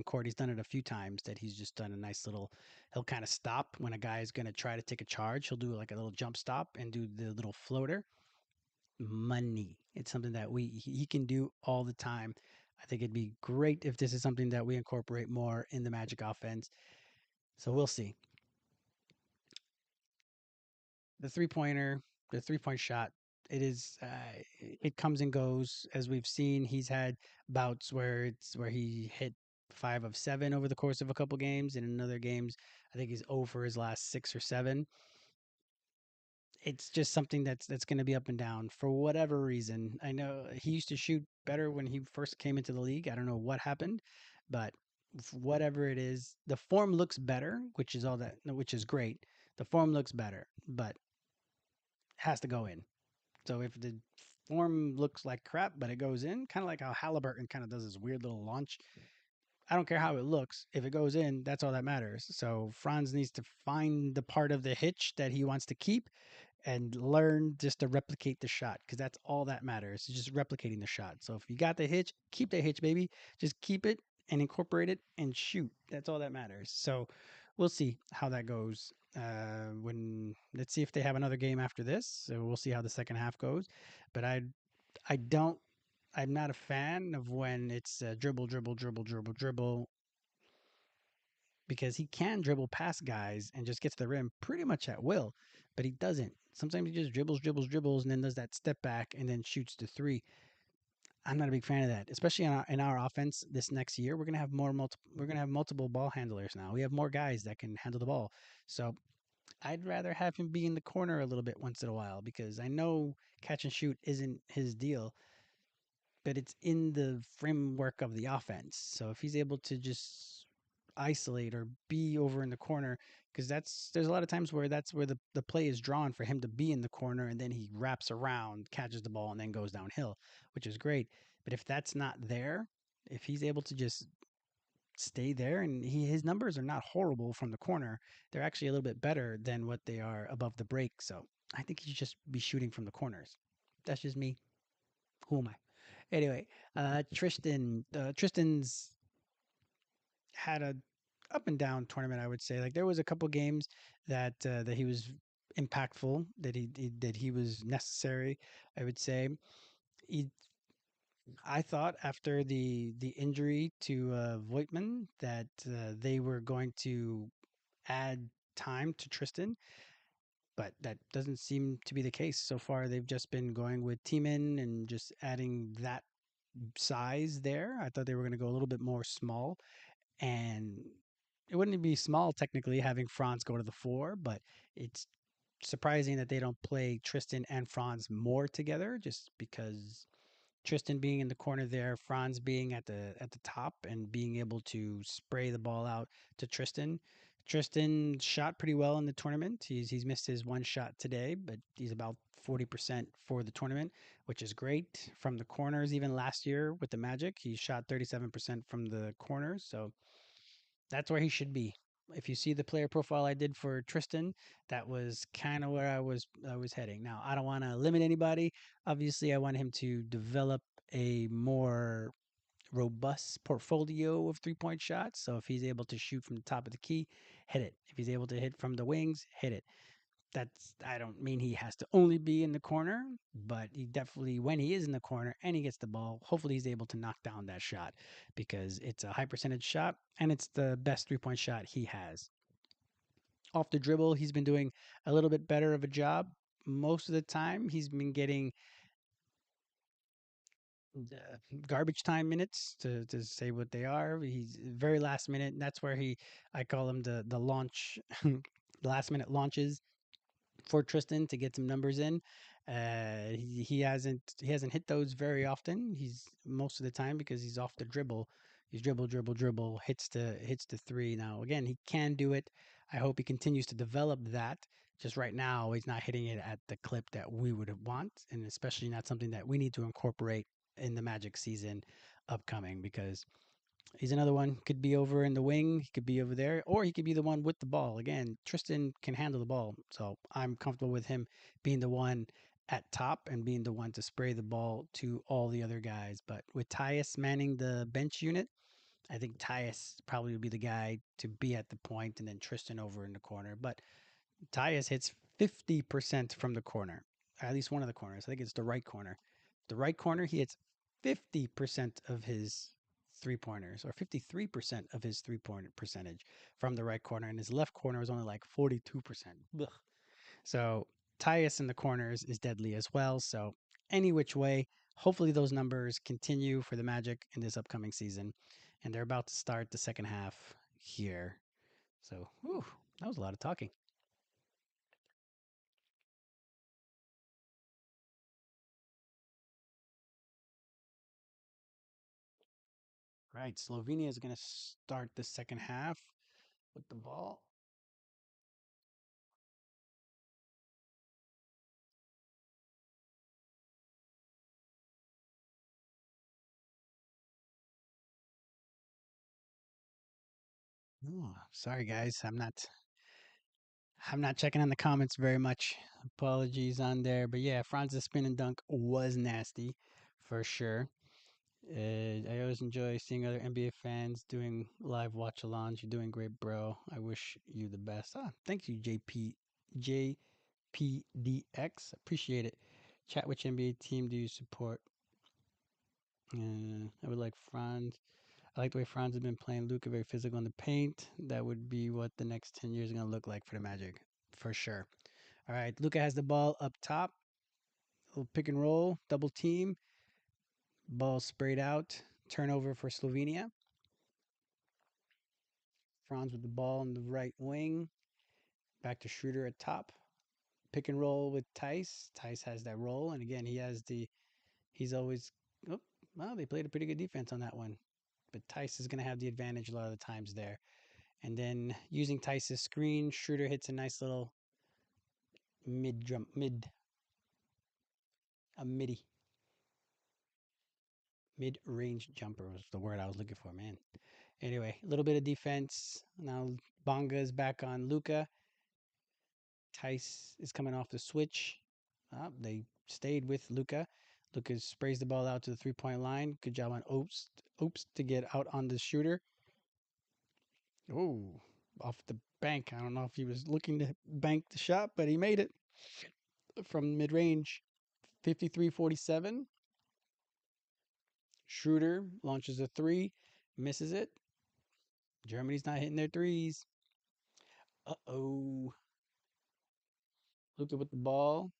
court. He's done it a few times that he's just done a nice little. He'll kind of stop when a guy is going to try to take a charge. He'll do like a little jump stop and do the little floater. Money. It's something that he can do all the time. I think it'd be great if this is something that we incorporate more in the Magic offense. So we'll see. The three pointer, the 3-point shot, it comes and goes as we've seen. He's had bouts where he hit 5 of 7 over the course of a couple games, and in other games, I think he's over his last 6 or 7. It's just something that's going to be up and down for whatever reason. I know he used to shoot better when he first came into the league. I don't know what happened, but whatever it is, the form looks better, which is all that, which is great. The form looks better, but has to go in. So if the form looks like crap, but it goes in, kind of like how Halliburton kind of does this weird little launch. I don't care how it looks. If it goes in, that's all that matters. So Franz needs to find the part of the hitch that he wants to keep and learn just to replicate the shot, because that's all that matters. It's just replicating the shot. So if you got the hitch, keep the hitch, baby. Just keep it and incorporate it and shoot. That's all that matters. So we'll see how that goes. When let's see if they have another game after this. So we'll see how the second half goes. But I don't. I'm not a fan of when it's dribble, dribble, dribble, dribble, dribble, because he can dribble past guys and just gets to the rim pretty much at will, but he doesn't. Sometimes he just dribbles, dribbles, dribbles, and then does that step back and then shoots the three. I'm not a big fan of that, especially in our offense this next year. We're gonna have we're gonna have multiple ball handlers now. We have more guys that can handle the ball. So I'd rather have him be in the corner a little bit once in a while, because I know catch and shoot isn't his deal, but it's in the framework of the offense. So if he's able to just isolate or be over in the corner, because there's a lot of times where that's where the play is drawn for him to be in the corner, and then he wraps around, catches the ball, and then goes downhill, which is great. But if that's not there, if he's able to just stay there, and his numbers are not horrible from the corner, they're actually a little bit better than what they are above the break. So I think he should just be shooting from the corners. That's just me. Who am I? Anyway, Tristan's had a up and down tournament, I would say. Like there was a couple games that he was impactful, that he was necessary, I would say. He, I thought after the injury to Voigtman that they were going to add time to Tristan, but that doesn't seem to be the case so far. They've just been going with Tiemann and just adding that size there. I thought they were going to go a little bit more small, and it wouldn't be small technically having Franz go to the 4, but it's surprising that they don't play Tristan and Franz more together, just because Tristan being in the corner there, Franz being at the top and being able to spray the ball out to Tristan. Tristan shot pretty well in the tournament. He's missed his one shot today, but he's about 40% for the tournament, which is great. From the corners, even last year with the Magic, he shot 37% from the corners. So that's where he should be. If you see the player profile I did for Tristan, that was kind of where I was heading. Now, I don't want to limit anybody. Obviously, I want him to develop a more robust portfolio of three-point shots. So if he's able to shoot from the top of the key, hit it. If he's able to hit from the wings, hit it. That's I don't mean he has to only be in the corner, but he definitely when he is in the corner and he gets the ball, hopefully he's able to knock down that shot because it's a high percentage shot and it's the best three-point shot he has. Off the dribble, he's been doing a little bit better of a job. Most of the time, he's been getting garbage time minutes to say what they are. He's very last minute. And that's where I call him the launch, last minute launches for Tristan to get some numbers in. He hasn't hit those very often. He's most of the time because he's off the dribble. He's dribble, dribble, dribble, hits the three. Now again, he can do it. I hope he continues to develop that. Just right now, he's not hitting it at the clip that we would want, and especially not something that we need to incorporate in the Magic season upcoming because he's another one. Could be over in the wing. He could be over there, or he could be the one with the ball. Again, Tristan can handle the ball, so I'm comfortable with him being the one at top and being the one to spray the ball to all the other guys. But with Tyus manning the bench unit, I think Tyus probably would be the guy to be at the point, and then Tristan over in the corner. But Tyus hits 50% from the corner, at least one of the corners. I think it's the right corner. The right corner, he hits 50% of his three pointers, or 53% of his 3 point percentage from the right corner, and his left corner is only like 42%. Ugh. So Tyus in the corners is deadly as well. So any which way, hopefully those numbers continue for the Magic in this upcoming season, and they're about to start the second half here. So, whew, that was a lot of talking. Right. Slovenia is going to start the second half with the ball. Oh, sorry guys. I'm not checking on the comments very much. Apologies on there. But yeah, Franz's spin and dunk was nasty for sure. I always enjoy seeing other NBA fans doing live watch alongs. You're doing great, bro. I wish you the best. Ah, thank you, JPDX. Appreciate it. Chat, which NBA team do you support? I would like Franz. I like the way Franz has been playing Luca, very physical in the paint. That would be what the next 10 years are going to look like for the Magic, for sure. All right, Luca has the ball up top. Little pick and roll, double team. Ball sprayed out. Turnover for Slovenia. Franz with the ball in the right wing. Back to Schroeder at top. Pick and roll with Tice. Tice has that roll. And again, he's always, oh, well, they played a pretty good defense on that one. But Tice is going to have the advantage a lot of the times there. And then using Tice's screen, Schroeder hits a nice little mid jump, a mid range jumper was the word I was looking for, man. Anyway, a little bit of defense. Now Bonga is back on Luca. Tice is coming off the switch. They stayed with Luca. Luca sprays the ball out to the 3 point line. Good job on Oops to get out on the shooter. Oh, off the bank. I don't know if he was looking to bank the shot, but he made it from mid range. 53-47. Schroeder launches a three, misses it. Germany's not hitting their threes. Uh-oh. Luka with the ball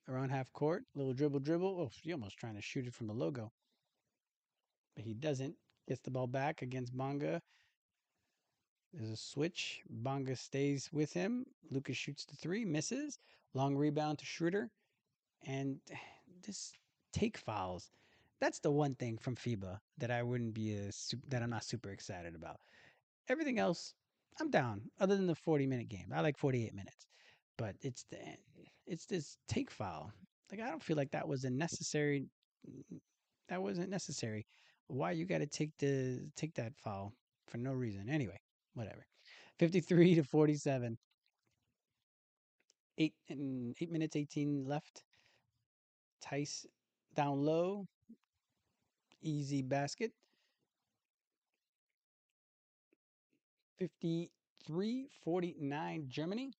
around half court. Little dribble, dribble. Oh, he almost trying to shoot it from the logo, but he doesn't. Gets the ball back against Bonga. There's a switch. Bonga stays with him. Lucas shoots the three, misses. Long rebound to Schroeder. And this take fouls. That's the one thing from FIBA that I wouldn't be that I'm not super excited about. Everything else, I'm down. Other than the 40-minute game, I like 48 minutes, but it's this take foul. Like I don't feel like that was a necessary. That wasn't necessary. Why you got to take that foul for no reason? Anyway, whatever. 53 to 47. 8 minutes 18 left. Tice down low, easy basket. 53-49 Germany.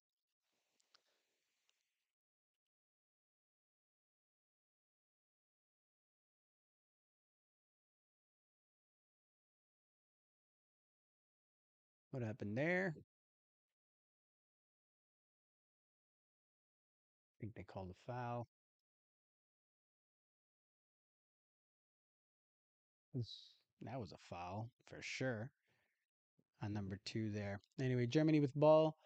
What happened there? I think they called a foul. That was a foul for sure on number two there. Anyway, Germany with ball.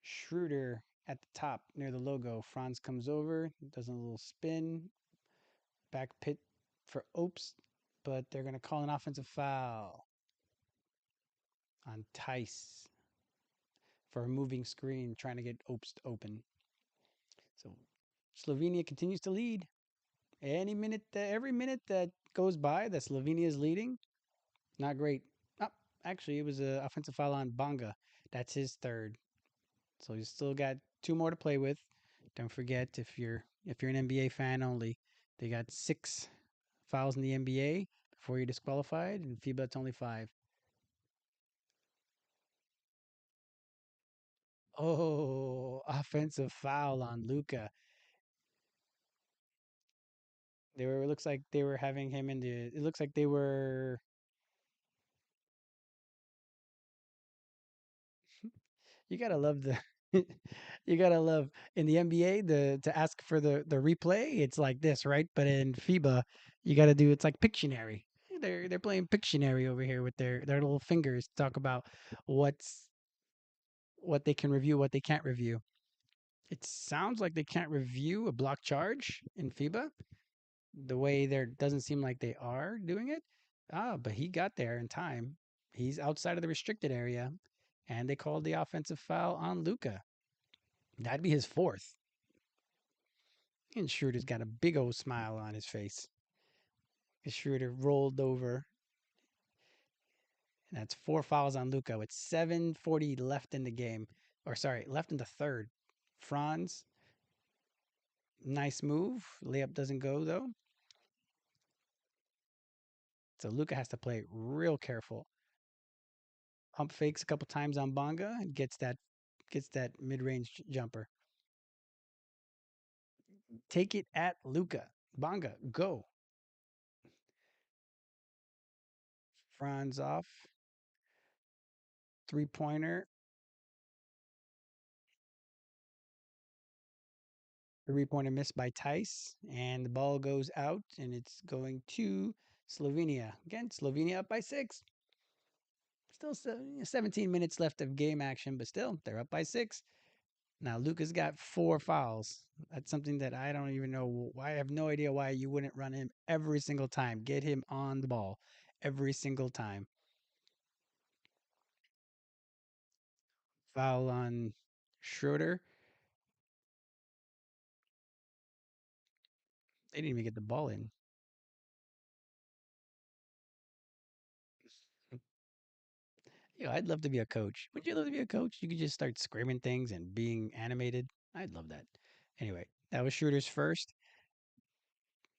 Schroeder at the top near the logo. Franz comes over, does a little spin, back pit for Opes, but they're going to call an offensive foul on Tice for a moving screen trying to get Opes open. So Slovenia continues to lead. Every minute that goes by that Slovenia is leading, not great. Oh, actually, it was an offensive foul on Bonga. That's his third. So he's still got two more to play with. Don't forget if you're an NBA fan only, they got 6 fouls in the NBA before you're disqualified, and FIBA it's only 5. Oh, offensive foul on Luca. They were It looks like they were having him in the. It looks like they were. You gotta love the. You gotta love in the NBA the to ask for the replay. It's like this, right? But in FIBA, you gotta do it's like Pictionary. They're playing Pictionary over here with their little fingers to talk about what's what they can review, what they can't review. It sounds like they can't review a block charge in FIBA. The way there doesn't seem like they are doing it. But he got there in time. He's outside of the restricted area, and they called the offensive foul on Luca. That'd be his fourth. And Schroeder's got a big old smile on his face. Schroeder rolled over. And that's 4 fouls on Luca with 7:40 left in the game. Or sorry, left in the third. Franz, nice move. Layup doesn't go though. So Luca has to play real careful. Pump fakes a couple times on Bonga and gets that mid-range jumper. Take it at Luca. Bonga, go. Franz off. Three-pointer. Three-pointer missed by Tice. And the ball goes out, and it's going to Slovenia. Again, Slovenia up by 6. Still 17 minutes left of game action, but still, they're up by 6. Now, Luca's got 4 fouls. That's something that I don't even know. I have no idea why you wouldn't run him every single time. Get him on the ball every single time. Foul on Schroeder. They didn't even get the ball in. I'd love to be a coach. Would you love to be a coach? You could just start screaming things and being animated. I'd love that. Anyway, that was Schroeder's first.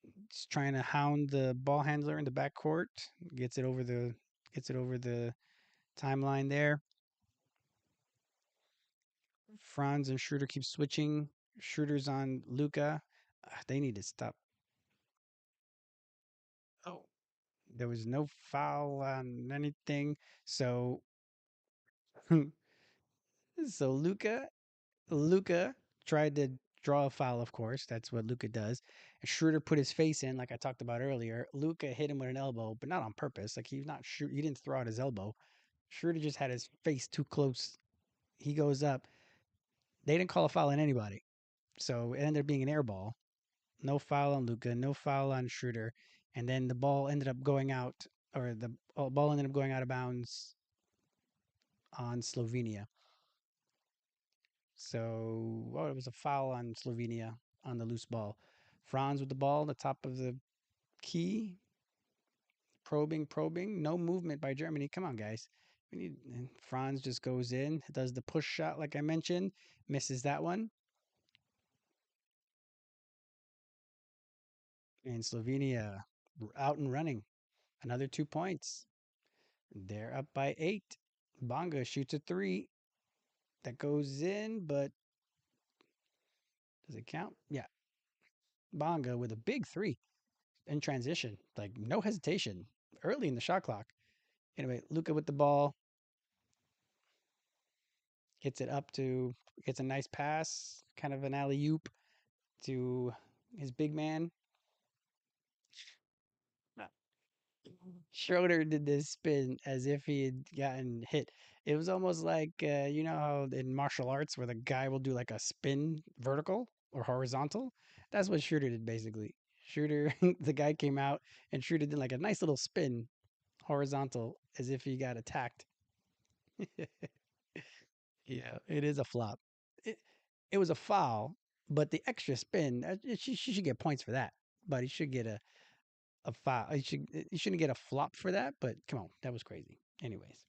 He's trying to hound the ball handler in the backcourt. Gets it over the timeline there. Franz and Schroeder keep switching. Schroeder's on Luca. They need to stop. Oh, there was no foul on anything. So, so Luca tried to draw a foul. Of course, that's what Luca does. And Schroeder put his face in, like I talked about earlier. Luca hit him with an elbow, but not on purpose. Like he's not shoot. He didn't throw out his elbow. Schroeder just had his face too close. He goes up. They didn't call a foul on anybody. So it ended up being an air ball. No foul on Luca, no foul on Schroeder. And then the ball ended up going out, or the ball ended up going out of bounds on Slovenia. So, it was a foul on Slovenia on the loose ball. Franz with the ball, the top of the key, probing. No movement by Germany. Come on, guys. We need. And Franz just goes in, does the push shot like I mentioned, misses that one, and Slovenia out and running. Another 2 points. They're up by 8. Bonga shoots a three that goes in, but does it count? Yeah. Bonga with a big three in transition, like no hesitation, early in the shot clock. Anyway, Luca with the ball gets it up to, gets a nice pass, kind of an alley oop to his big man. Schroeder did this spin as if he had gotten hit. It was almost like, you know how in martial arts where the guy will do like a spin vertical or horizontal? That's what Schroeder did basically. Schroeder, the guy came out and Schroeder did like a nice little spin horizontal as if he got attacked. Yeah, it is a flop. It, it was a foul, but the extra spin, she should get points for that. But he should get a foul. He shouldn't get a flop for that. But come on, that was crazy. Anyways,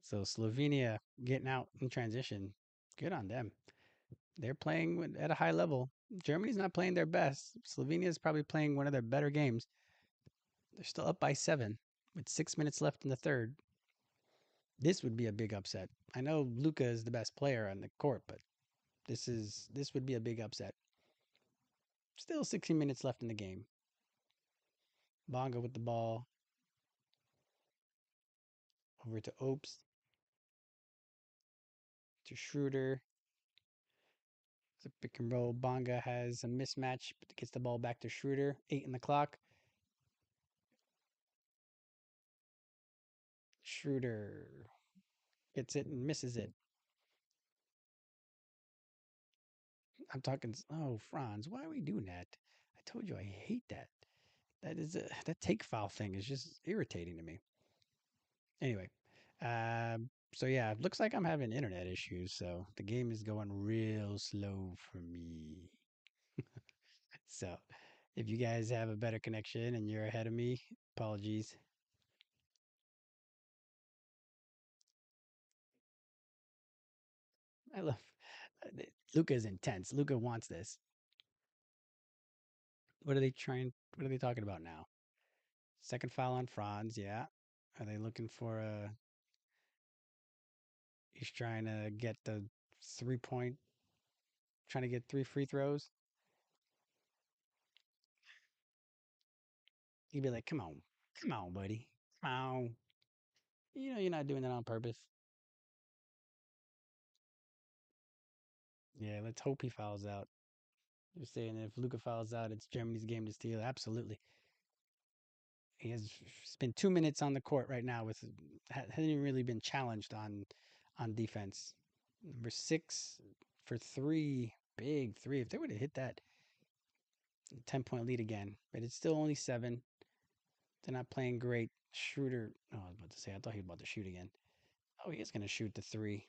so Slovenia getting out in transition. Good on them. They're playing at a high level. Germany's not playing their best. Slovenia is probably playing one of their better games. They're still up by 7 with 6 minutes left in the third. This would be a big upset. I know Luca is the best player on the court, but this would be a big upset. Still 16 minutes left in the game. Bonga with the ball over to Opes to Schroeder. It's a pick and roll. Bonga has a mismatch, but gets the ball back to Schroeder. 8 in the clock. Schroeder gets it and misses it. I'm talking. Oh, Franz, why are we doing that? I told you I hate that. That take foul thing is just irritating to me. Anyway, so yeah, it looks like I'm having internet issues. So the game is going real slow for me. So if you guys have a better connection and you're ahead of me, apologies. I love Luca is intense. Luca wants this. What are they trying? What are they talking about now? Second foul on Franz. Yeah. Are they looking for a? He's trying to get the 3 point. Trying to get 3 free throws. He'd be like, come on, buddy, come on. You know you're not doing that on purpose. Yeah, let's hope he fouls out. You're saying if Luca fouls out, it's Germany's game to steal. Absolutely. He has spent 2 minutes on the court right now with hasn't even really been challenged on defense. Number 6 for three, big three. If they would have hit that 10 point lead again, but it's still only 7. They're not playing great. Schroeder. Oh, I was about to say. I thought he was about to shoot again. Oh, he is going to shoot the three.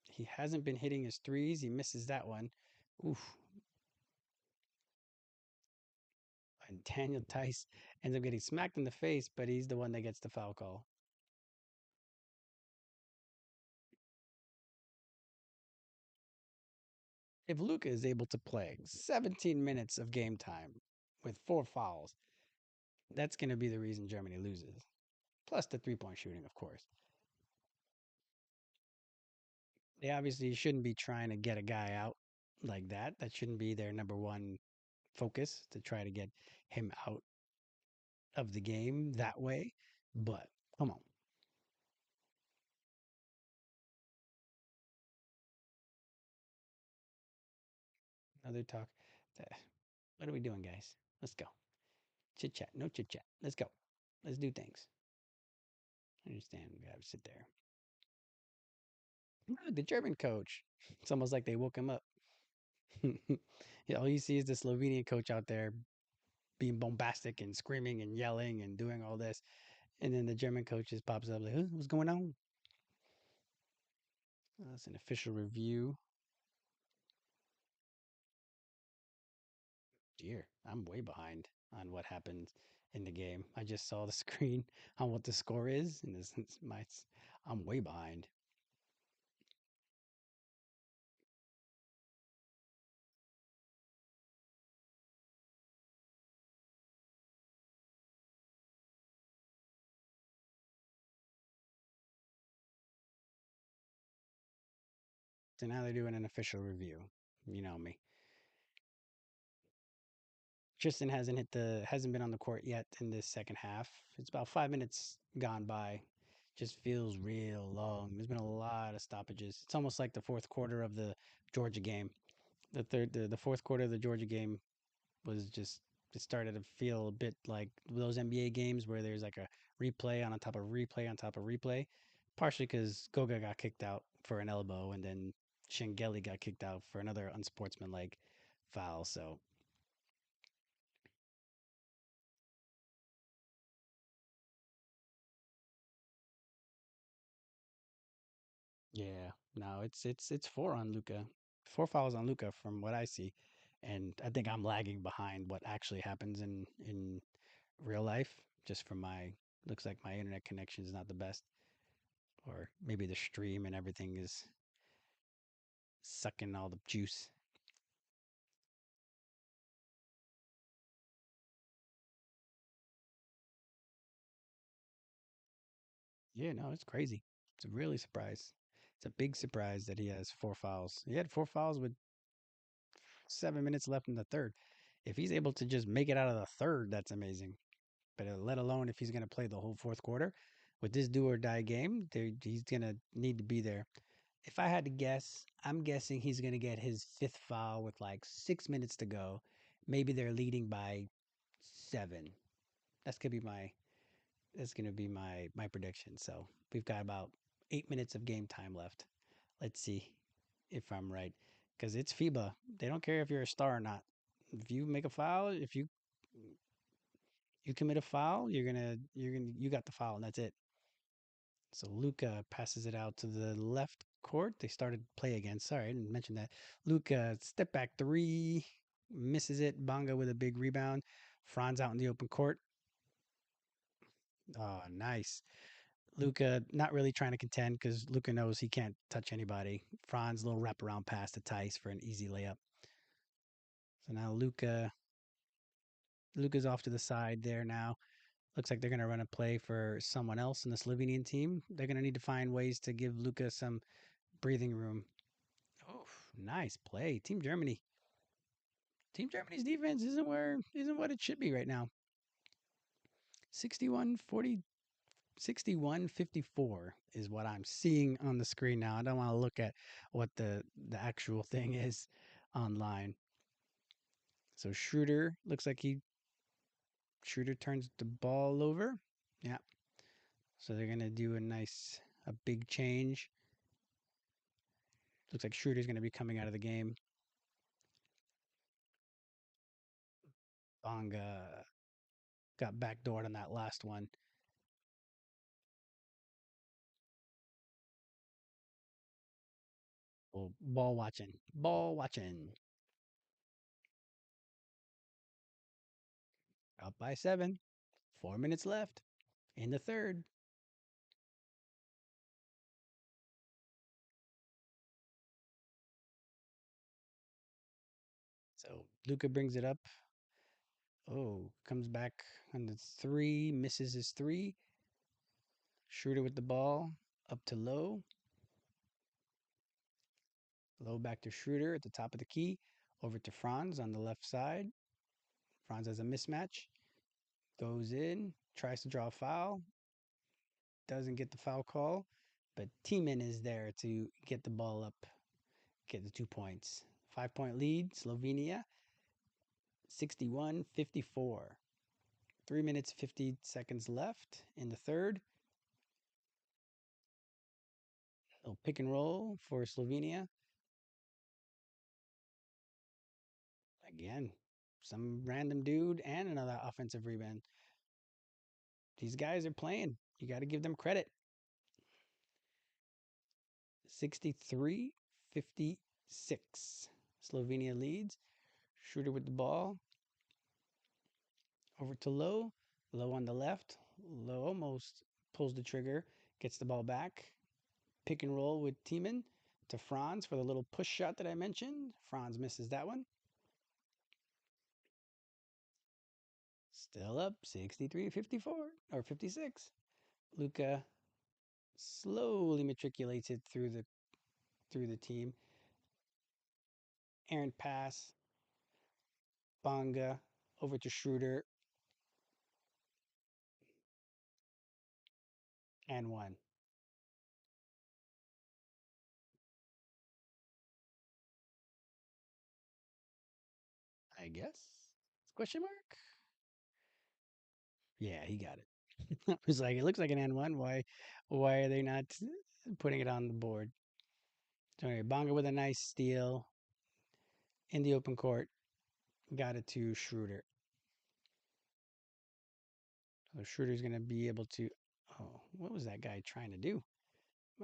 He hasn't been hitting his threes. He misses that one. Oof. And Daniel Tice ends up getting smacked in the face, but he's the one that gets the foul call. If Luca is able to play 17 minutes of game time with 4 fouls, that's going to be the reason Germany loses. Plus the 3 point shooting, of course. They obviously shouldn't be trying to get a guy out like that. That shouldn't be their number one focus to try to get him out of the game that way. But come on. Another talk. What are we doing, guys? Let's go. Chit chat, no chit chat. Let's go. Let's do things. I understand. We gotta sit there. No, the German coach. It's almost like they woke him up. Yeah, all you see is the Slovenian coach out there being bombastic and screaming and yelling and doing all this, and then the German coach just pops up like, huh, "What's going on?" That's an official review. Dear, I'm way behind on what happened in the game. I just saw the screen on what the score is, and I'm way behind. So now they're doing an official review. You know me. Tristan hasn't been on the court yet in this second half. It's about 5 minutes gone by. Just feels real long. There's been a lot of stoppages. It's almost like the fourth quarter of the Georgia game. The fourth quarter of the Georgia game was just it started to feel a bit like those NBA games where there's like a replay on top of replay on top of replay. Partially because Goga got kicked out for an elbow, and then Shengeli got kicked out for another unsportsmanlike foul. So yeah, no, it's four on Luca, four fouls on Luca from what I see, and I think I'm lagging behind what actually happens in real life. Just from my looks like my internet connection is not the best, or maybe the stream and everything is sucking all the juice. Yeah, no, it's crazy. It's a really surprise. It's a big surprise that he has four fouls. He had four fouls with 7 minutes left in the third. If he's able to just make it out of the third, that's amazing. But let alone if he's going to play the whole fourth quarter with this do or die game, he's going to need to be there. If I had to guess, I'm guessing he's going to get his fifth foul with like 6 minutes to go. Maybe they're leading by 7. That's gonna be my that's gonna be my prediction. So we've got about 8 minutes of game time left. Let's see if I'm right, because it's FIBA. They don't care if you're a star or not. If you make a foul, if you commit a foul, you got the foul, and that's it. So Luca passes it out to the left court. They started play again. Sorry, I didn't mention that. Luca step back three, misses it. Bonga with a big rebound. Franz out in the open court. Oh, nice. Luca not really trying to contend because Luca knows he can't touch anybody. Franz little wraparound pass to Tice for an easy layup. So now Luca's off to the side there now. Looks like they're going to run a play for someone else in the Slovenian team. They're going to need to find ways to give Luca some breathing room. Oh, nice play. Team Germany. Team Germany's defense isn't what it should be right now. 61-40, 61-54 is what I'm seeing on the screen now. I don't want to look at what the actual thing is online. So Schroeder turns the ball over. Yeah. So they're gonna do a big change. Looks like Schroeder's gonna be coming out of the game. Bonga got backdoored on that last one. Oh, ball watching. Ball watching. Up by 7. 4 minutes left in the third. So Luca brings it up. Oh, comes back on the 3, misses his 3. Schroeder with the ball, up to low. Low back to Schroeder at the top of the key. Over to Franz on the left side. Franz has a mismatch. Goes in, tries to draw a foul. Doesn't get the foul call. But Tiemann is there to get the ball up, get the 2 points. 5-point lead, Slovenia, 61-54. 3 minutes, 50 seconds left in the third. Little pick and roll for Slovenia. Again, some random dude and another offensive rebound. These guys are playing. You got to give them credit. 63-56. Slovenia leads. Shooter with the ball. Over to Low. Low on the left. Low almost pulls the trigger. Gets the ball back. Pick and roll with Tiemann to Franz for the little push shot that I mentioned. Franz misses that one. Still up 63-54 or 56. Luca slowly matriculates it through the team. Errant pass. Bonga over to Schroeder and one. I guess. Question mark? Yeah, he got it. I was like, it looks like an N1. Why are they not putting it on the board? So anyway, Bonga with a nice steal in the open court. Got it to Schroeder. So Schroeder's gonna be able to. Oh, what was that guy trying to do?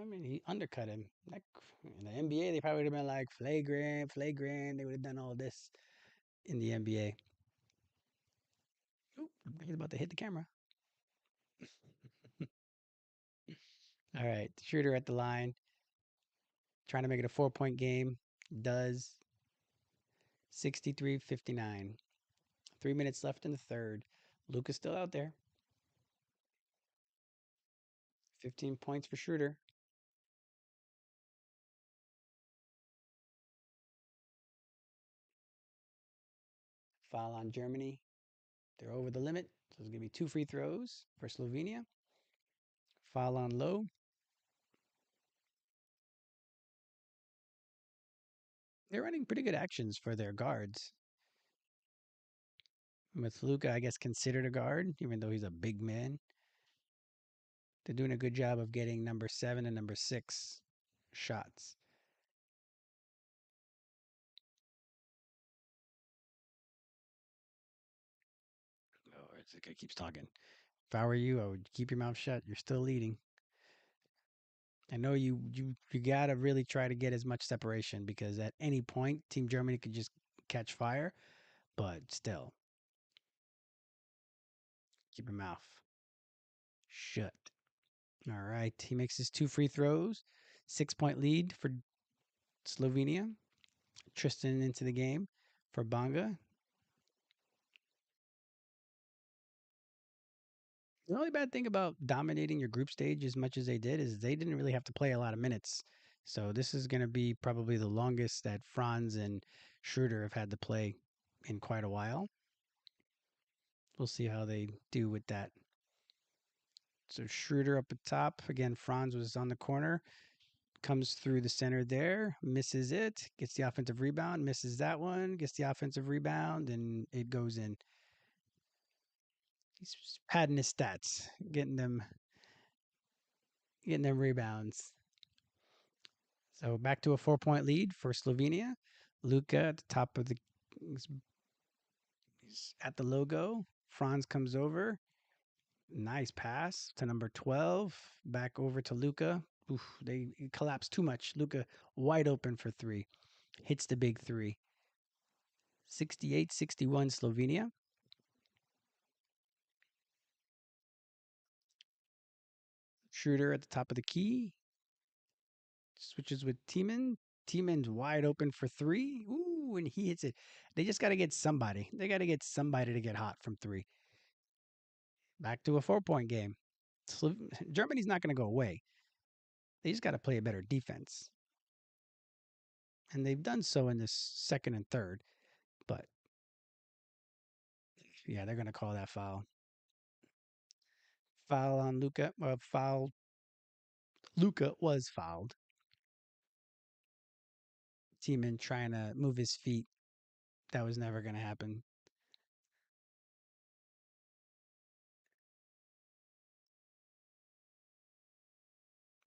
I mean, he undercut him. Like in the NBA, they probably would have been like flagrant, flagrant. They would have done all this in the NBA. Oop, he's about to hit the camera. All right, Schroeder at the line, trying to make it a 4 point game. Does 63-59. 3 minutes left in the third. Luca's still out there. 15 points for Schroeder. Foul on Germany. They're over the limit. So there's going to be 2 free throws for Slovenia. Foul on Low. They're running pretty good actions for their guards. With Luca, I guess, considered a guard, even though he's a big man. They're doing a good job of getting number 7 and number 6 shots. Oh, it's like guy keeps talking. If I were you, I would keep your mouth shut. You're still leading. I know you gotta really try to get as much separation because at any point, Team Germany could just catch fire. But still, keep your mouth shut. All right, he makes his 2 free throws. 6 point lead for Slovenia. Tristan into the game for Bonga. The only bad thing about dominating your group stage as much as they did is they didn't really have to play a lot of minutes. So this is going to be probably the longest that Franz and Schroeder have had to play in quite a while. We'll see how they do with that. So Schroeder up at top. Again, Franz was on the corner. Comes through the center there. Misses it. Gets the offensive rebound. Misses that one. Gets the offensive rebound. And it goes in. He's padding his stats. Getting them rebounds. So back to a 4 point lead for Slovenia. Luca at the top of he's at the logo. Franz comes over. Nice pass to number 12. Back over to Luca. They collapse too much. Luca wide open for three. Hits the big three. 68-61 Slovenia. Schroeder at the top of the key. Switches with Tiemann. Tiemann's wide open for three. Ooh, and he hits it. They just got to get somebody. They got to get somebody to get hot from three. Back to a 4 point game. Germany's not going to go away. They just got to play a better defense. And they've done so in this second and third. But yeah, they're going to call that foul. Foul on Luca. Luca was fouled. Tiemann trying to move his feet. That was never going to happen.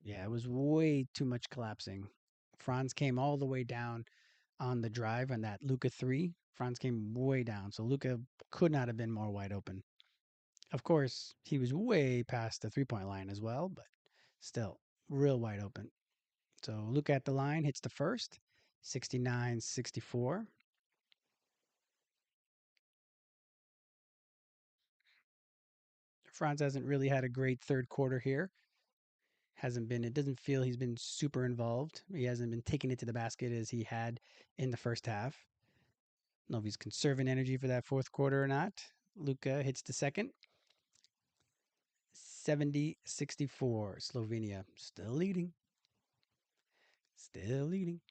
Yeah, it was way too much collapsing. Franz came all the way down on the drive on that Luca 3. Franz came way down. So Luca could not have been more wide open. Of course, he was way past the 3 point line as well, but still real wide open. So Luca at the line hits the first, 69-64. Franz hasn't really had a great third quarter here. Hasn't been, it doesn't feel he's been super involved. He hasn't been taking it to the basket as he had in the first half. Know if he's conserving energy for that fourth quarter or not. Luka hits the second. 70-64. Slovenia still leading. Still leading.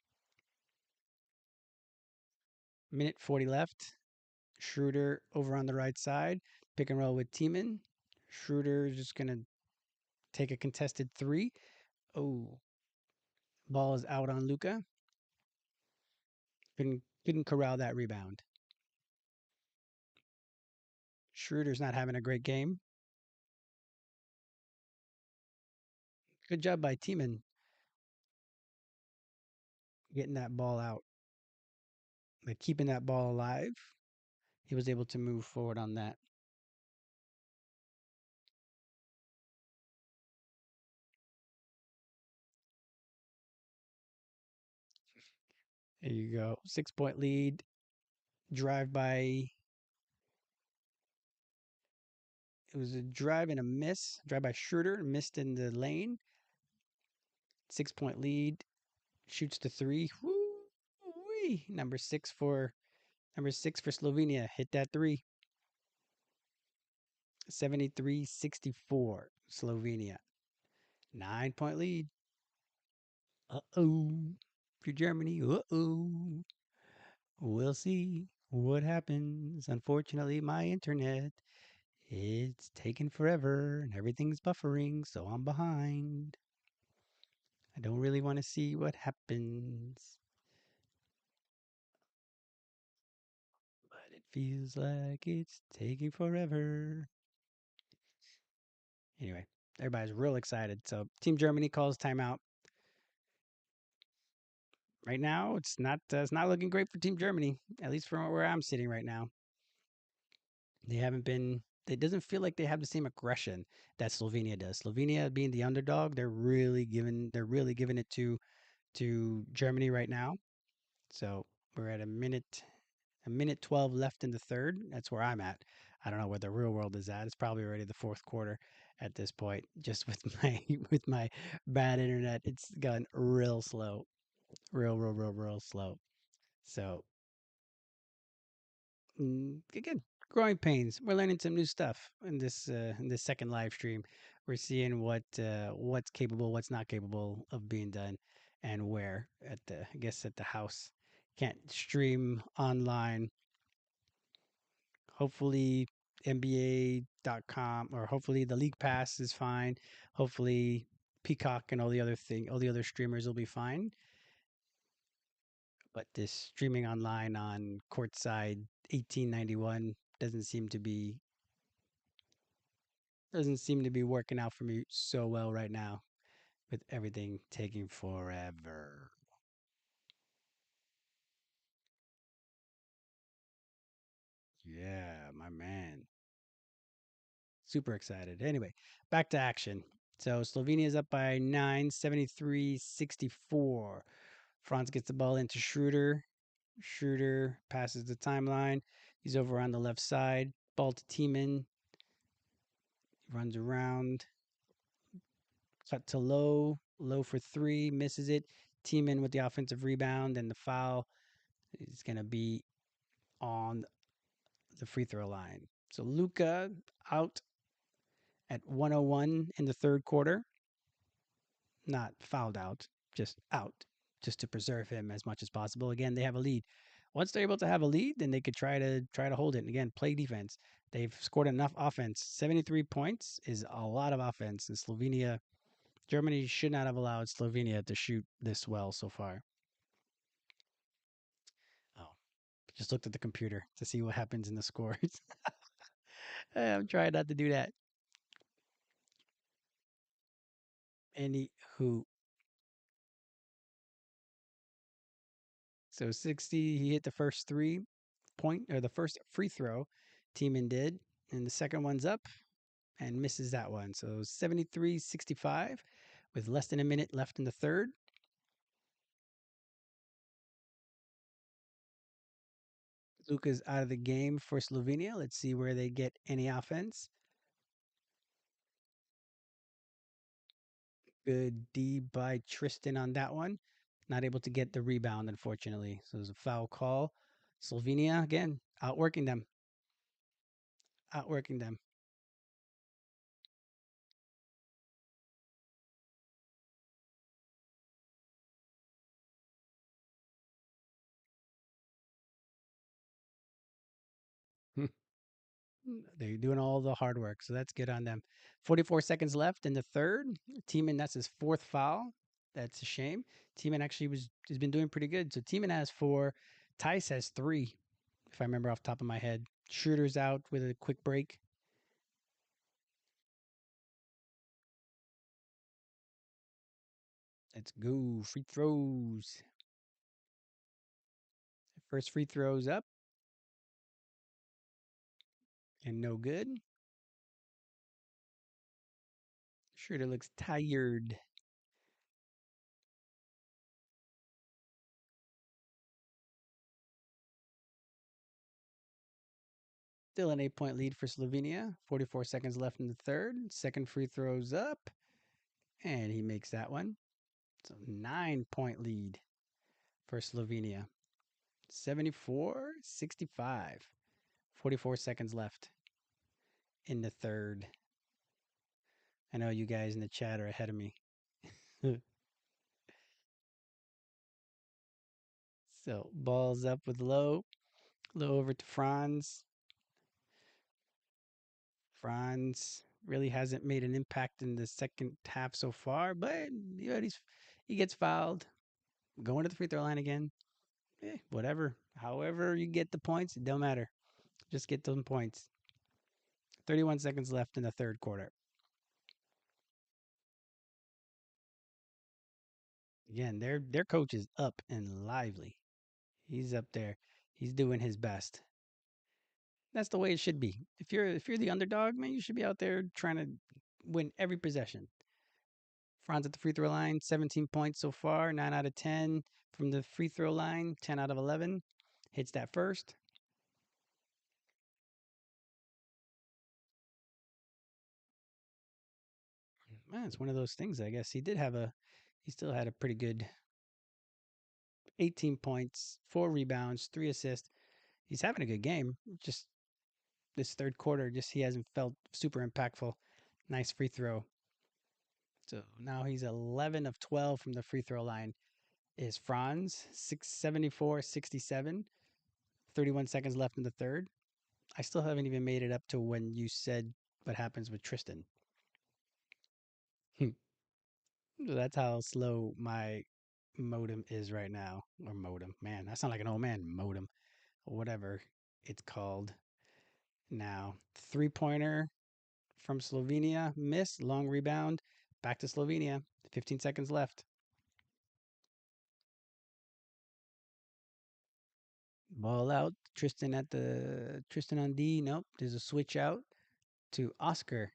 Minute 40 left. Schroeder over on the right side. Pick and roll with Tiemann. Schroeder is just going to take a contested three. Oh, ball is out on Luka. Couldn't corral that rebound. Schroeder's not having a great game. Good job by Tiemann getting that ball out. Like keeping that ball alive. He was able to move forward on that. There you go. 6 point lead. Drive by. It was a drive and a miss. Drive by Schroeder. Missed in the lane. 6 point lead. Shoots the three. Woo-wee. Number six for Slovenia. Hit that three. 73-64. Slovenia. 9 point lead. Uh-oh. For Germany. Uh-oh. We'll see what happens. Unfortunately, my internet, it's taking forever and everything's buffering, so I'm behind. I don't really want to see what happens, but it feels like it's taking forever. Anyway, everybody's real excited. So Team Germany calls timeout. Right now, it's not looking great for Team Germany, at least from where I'm sitting right now. They haven't been. It doesn't feel like they have the same aggression that Slovenia does. Slovenia being the underdog, they're really giving it to Germany right now. So we're at a minute 12 left in the third. That's where I'm at. I don't know where the real world is at. It's probably already the fourth quarter at this point. Just with my with my bad internet, it's gone real slow, real slow. So again, growing pains. We're learning some new stuff in this second live stream. We're seeing what's capable, what's not capable of being done, and where at the I guess at the house. Can't stream online. Hopefully NBA.com or hopefully the League Pass is fine. Hopefully Peacock and all the other streamers will be fine. But this streaming online on courtside 1891 doesn't seem to be working out for me so well right now with everything taking forever. Yeah, my man. Super excited. Anyway, back to action. So Slovenia is up by 9, 73-64. Franz gets the ball into Schroeder. Schroeder passes the timeline. He's over on the left side. Ball to Tiemann. Runs around. Cut to low. Low for three. Misses it. Tiemann with the offensive rebound, and the foul is going to be on the free throw line. So Luca out at 101 in the third quarter. Not fouled out, just out, just to preserve him as much as possible. Again, they have a lead. Once they're able to have a lead, then they could try to hold it. And again, play defense. They've scored enough offense. 73 points is a lot of offense. And Germany should not have allowed Slovenia to shoot this well so far. Oh, just looked at the computer to see what happens in the scores. I'm trying not to do that. Anywho, so 60, he hit the first 3 point or the first free throw Teeman did, and the second one's up and misses that one. So 73-65 with less than a minute left in the third. Luka's out of the game for Slovenia. Let's see where they get any offense. Good D by Tristan on that one. Not able to get the rebound, unfortunately. So it was a foul call. Slovenia, again, outworking them. Outworking them. They're doing all the hard work, so that's good on them. 44 seconds left in the third. Teeman, that's his fourth foul. That's a shame. Teeman actually has been doing pretty good. So Teeman has four. Tice has three, if I remember off the top of my head. Schroeder's out with a quick break. Let's go. Free throws. First free throws up and no good. Schroeder looks tired. Still an 8 point lead for Slovenia. 44 seconds left in the third. Second free throws up, and he makes that one. So 9 point lead for Slovenia. 74-65. 44 seconds left in the third. I know you guys in the chat are ahead of me. So balls up with low. Low over to Franz. Franz really hasn't made an impact in the second half so far, but he gets fouled. Going to the free throw line again. Whatever. However you get the points, it don't matter. Just get them points. 31 seconds left in the third quarter. Again, their coach is up and lively. He's up there. He's doing his best. That's the way it should be. If you're the underdog, man, you should be out there trying to win every possession. Franz at the free throw line, 17 points so far, 9 out of 10 from the free throw line, 10 out of 11. Hits that first. Man, it's one of those things. I guess he still had a pretty good 18 points, 4 rebounds, 3 assists. He's having a good game. Just this third quarter, just he hasn't felt super impactful. Nice free throw. So now he's 11 of 12 from the free throw line. Is Franz 674-67. 31 seconds left in the third. I still haven't even made it up to when you said what happens with Tristan. That's how slow my modem is right now. Or modem. Man, I sound like an old man. Modem. Or whatever it's called now. 3 pointer from Slovenia. Miss. Long rebound. Back to Slovenia. 15 seconds left. Ball out. Tristan on D. Nope. There's a switch out to Oscar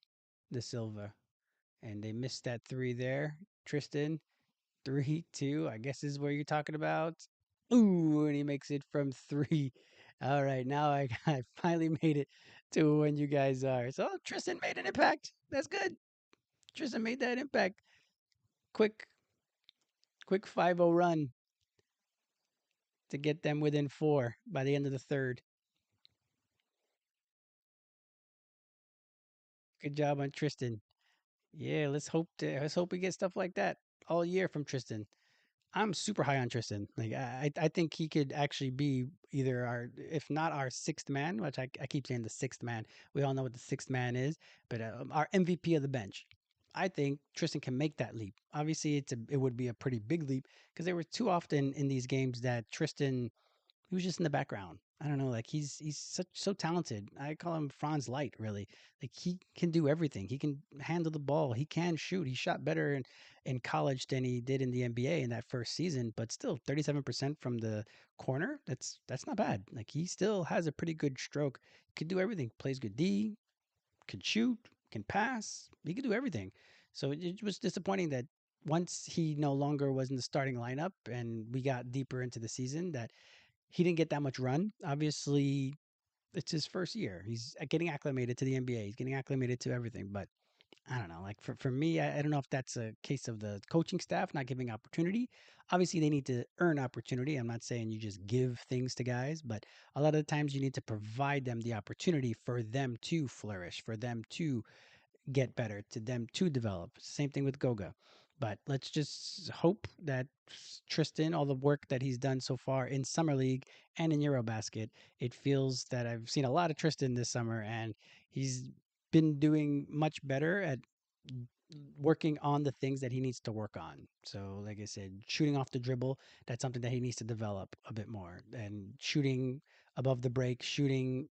the Silva. And they missed that three there. Tristan, 3-2. I guess is where you're talking about. Ooh, and he makes it from three. All right, now I finally made it to when you guys are. So Tristan made an impact. That's good. Tristan made that impact. Quick, quick 5-0 run to get them within four by the end of the third. Good job on Tristan. Yeah, let's hope we get stuff like that all year from Tristan. I'm super high on Tristan. Like I think he could actually be either our, if not our sixth man, which I keep saying the sixth man. We all know what the sixth man is, but our MVP of the bench. I think Tristan can make that leap. Obviously, it would be a pretty big leap because there were too often in these games that Tristan he was just in the background. I don't know, like he's such so talented. I call him Franz Light, really. Like he can do everything. He can handle the ball. He can shoot. He shot better in college than he did in the NBA in that first season, but still 37% from the corner. That's not bad. Like he still has a pretty good stroke. Could do everything. Plays good D, can shoot, can pass. He could do everything. So it was disappointing that once he no longer was in the starting lineup and we got deeper into the season that he didn't get that much run. Obviously, it's his first year. He's getting acclimated to the NBA. He's getting acclimated to everything. But I don't know. Like for me, I don't know if that's a case of the coaching staff not giving opportunity. Obviously, they need to earn opportunity. I'm not saying you just give things to guys, but a lot of the times you need to provide them the opportunity for them to flourish, for them to get better, to them to develop. Same thing with Goga. But let's just hope that Tristan, all the work that he's done so far in Summer League and in EuroBasket, it feels that I've seen a lot of Tristan this summer, and he's been doing much better at working on the things that he needs to work on. So, like I said, shooting off the dribble, that's something that he needs to develop a bit more. And shooting above the break, shooting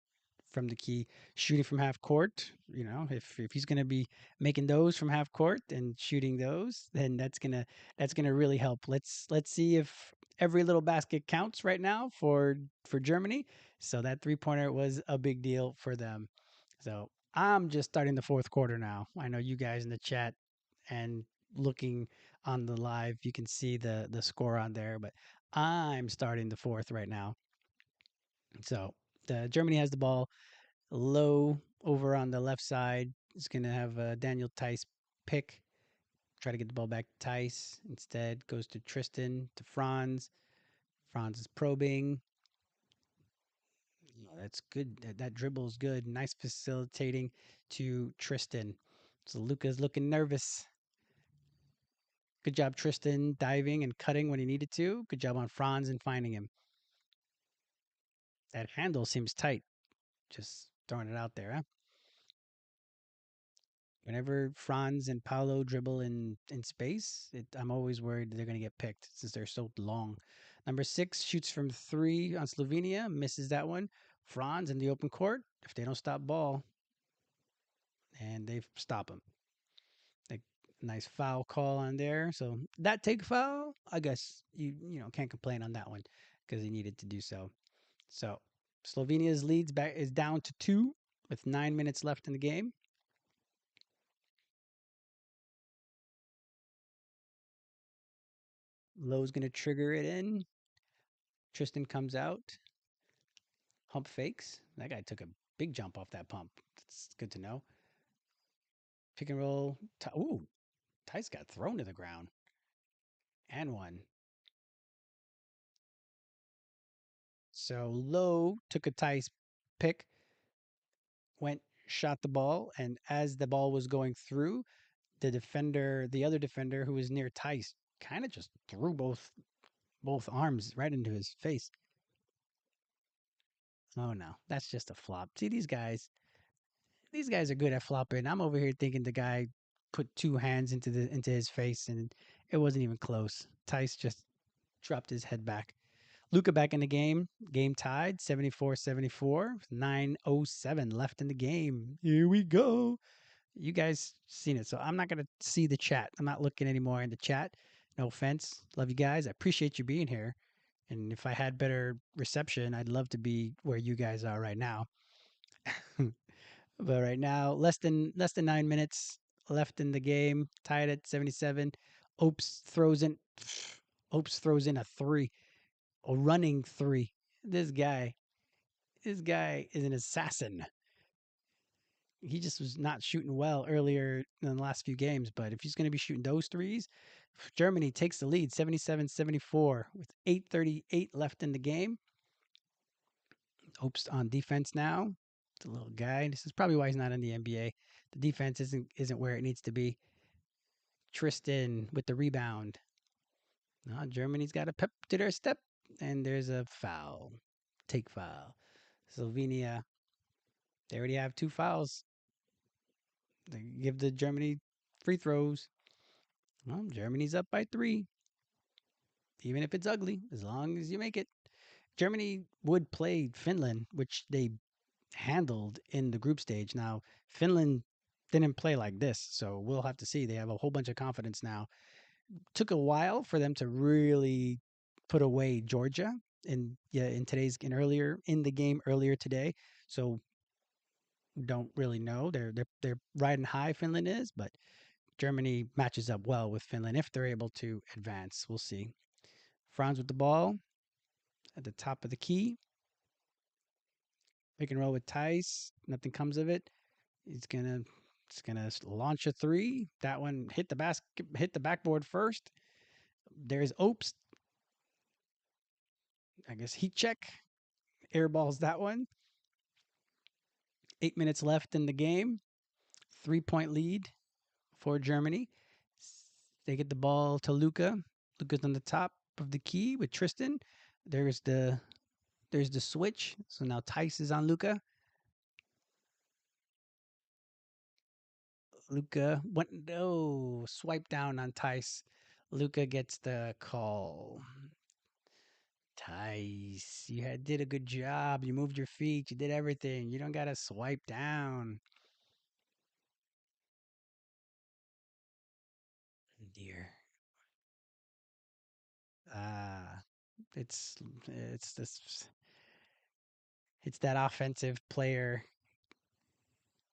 from the key, shooting from half court. You know, if he's going to be making those from half court and shooting those, then that's gonna really help. Let's see if every little basket counts right now for Germany. So that 3-pointer was a big deal for them. So I'm just starting the fourth quarter now. I know you guys in the chat and looking on the live, you can see the score on there, but I'm starting the fourth right now. So the Germany has the ball low over on the left side. It's gonna have Daniel Tice pick, try to get the ball back to Tice. Instead, goes to Tristan to Franz. Franz is probing. Oh, that's good. That dribble is good. Nice facilitating to Tristan. So Luca's looking nervous. Good job, Tristan, diving and cutting when he needed to. Good job on Franz and finding him. That handle seems tight. Just throwing it out there, huh? Whenever Franz and Paolo dribble in space, I'm always worried they're going to get picked since they're so long. Number 6 shoots from 3 on Slovenia, misses that one. Franz in the open court. If they don't stop ball, and they stop him. Like nice foul call on there. So that take foul, I guess you can't complain on that one because he needed to do so. So Slovenia's leads back is down to 2 with 9 minutes left in the game. Lowe's gonna trigger it in. Tristan comes out. Pump fakes. That guy took a big jump off that pump. That's good to know. Pick and roll. Ooh, Tice got thrown to the ground and one. So Lowe took a Tice pick, went, shot the ball, and as the ball was going through, the other defender who was near Tice, kind of just threw both arms right into his face. Oh no, that's just a flop. See these guys are good at flopping. I'm over here thinking the guy put two hands into his face and it wasn't even close. Tice just dropped his head back. Luca back in the game. Game tied 74-74. 9:07 left in the game. Here we go. You guys seen it. So I'm not going to see the chat. I'm not looking anymore in the chat. No offense. Love you guys. I appreciate you being here. And if I had better reception, I'd love to be where you guys are right now. But right now, less than 9 minutes left in the game, tied at 77. Opes throws in Opes throws in a three, a running three. This guy, this guy is an assassin. He just was not shooting well earlier in the last few games, but if he's going to be shooting those threes, Germany takes the lead 77-74 with 8:38 left in the game. Opes on defense now. The little guy. This is probably why he's not in the NBA. The defense isn't where it needs to be. Tristan with the rebound. Germany's got a pep to their step, and there's a foul. Take foul. Slovenia, they already have 2 fouls. They give the Germany free throws. Well, Germany's up by 3. Even if it's ugly, as long as you make it. Germany would play Finland, which they handled in the group stage. Now, Finland didn't play like this, so we'll have to see. They have a whole bunch of confidence now. Took a while for them to really put away Georgia in earlier in the game earlier today. So don't really know. They're riding high, Finland is, but Germany matches up well with Finland if they're able to advance. We'll see. Franz with the ball at the top of the key. Pick and roll with Tice. Nothing comes of it. He's gonna it's gonna launch a three. That one hit the backboard first. There's Opes. I guess heat check. Airballs that one. 8 minutes left in the game. 3-point lead for Germany. They get the ball to Luca. Luca's on the top of the key with Tristan. There's the there's the switch. So now Tice is on Luca. Luca went no swipe down on Tice. Luca gets the call. Tice, did a good job. You moved your feet. You did everything. You don't gotta swipe down. Dear. Ah, it's this it's that offensive player.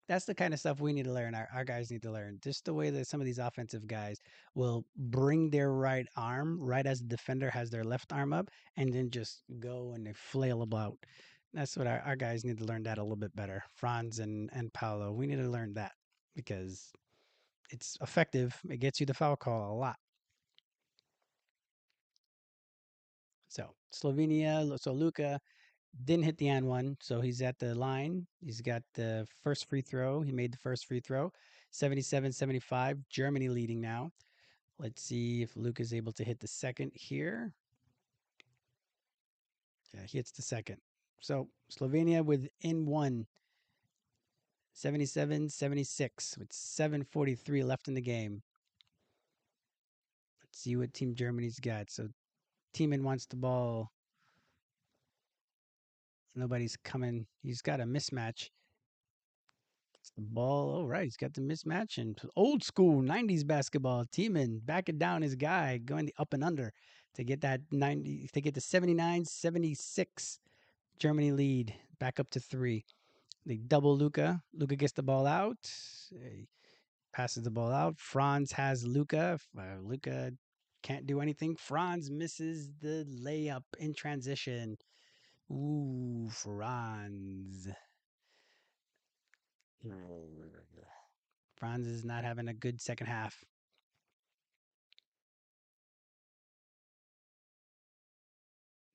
That's the kind of stuff we need to learn. Our guys need to learn. Just the way that some of these offensive guys will bring their right arm right as the defender has their left arm up and then just go and they flail about. That's what our guys need to learn that a little bit better. Franz and Paolo, we need to learn that because it's effective. It gets you the foul call a lot. So Slovenia, so Luca didn't hit the and one, so he's at the line. He's got the first free throw. He made the first free throw. 77-75. Germany leading now. Let's see if Luke is able to hit the second here. Yeah, he hits the second. So Slovenia within one. 77-76 with 7:43 left in the game. Let's see what Team Germany's got. So Teeman wants the ball. Nobody's coming. He's got a mismatch. It's the ball. Oh, right. He's got the mismatch and old school 90s basketball. Teeman backing down his guy, going the up and under to get that 90, to get the 79-76 Germany lead back up to three. They double Luca. Luca gets the ball out. He passes the ball out. Franz has Luca. Luca can't do anything. Franz misses the layup in transition. Ooh, Franz. Franz is not having a good second half.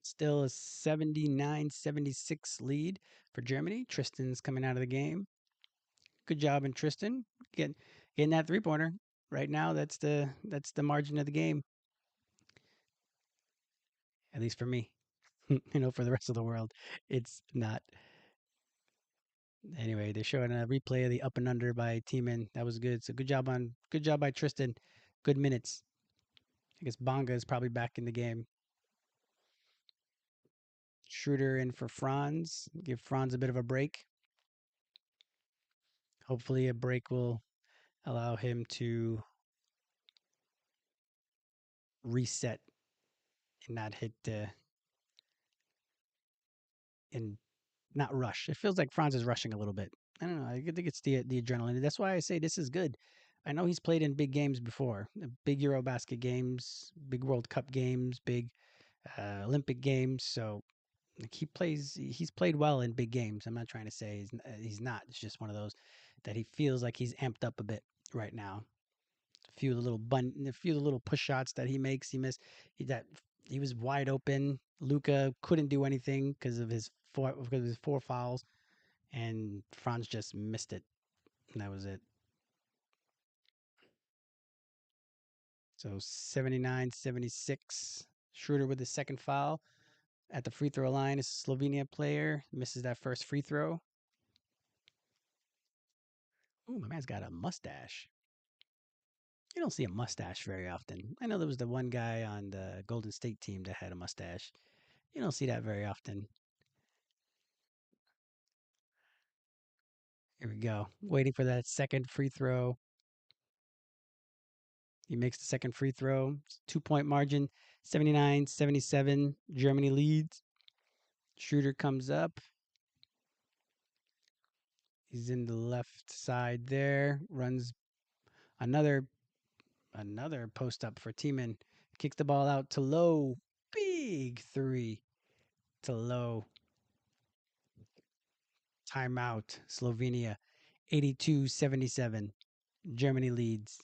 Still a 79-76 lead for Germany. Tristan's coming out of the game. Good job in Tristan getting that 3-pointer. Right now, that's the margin of the game. At least for me. For the rest of the world, it's not. Anyway, they're showing a replay of the up and under by Teeman. That was good. So good job by Tristan. Good minutes. I guess Bonga is probably back in the game. Schroeder in for Franz. Give Franz a bit of a break. Hopefully, a break will allow him to reset and not hit and not rush. It feels like Franz is rushing a little bit. I don't know. I think it's the adrenaline. That's why I say this is good. I know he's played in big games before, big EuroBasket games, big World Cup games, big Olympic games. So like he's played well in big games. I'm not trying to say he's not. It's just one of those that he feels like he's amped up a bit right now. A few of the little push shots that he makes, he missed. He was wide open. Luca couldn't do anything because of his four fouls, and Franz just missed it. And that was it. So 79-76. Schroeder with the second foul at the free throw line. Is a Slovenia player misses that first free throw. Ooh, my man's got a mustache. You don't see a mustache very often. I know there was the one guy on the Golden State team that had a mustache. You don't see that very often. Here we go. Waiting for that second free throw. He makes the second free throw. 2 point margin, 79-77. Germany leads. Shooter comes up. He's in the left side there. Runs another post up for Tiemann. Kicks the ball out to Low. Big three to Low. Timeout. Slovenia. 82-77. Germany leads.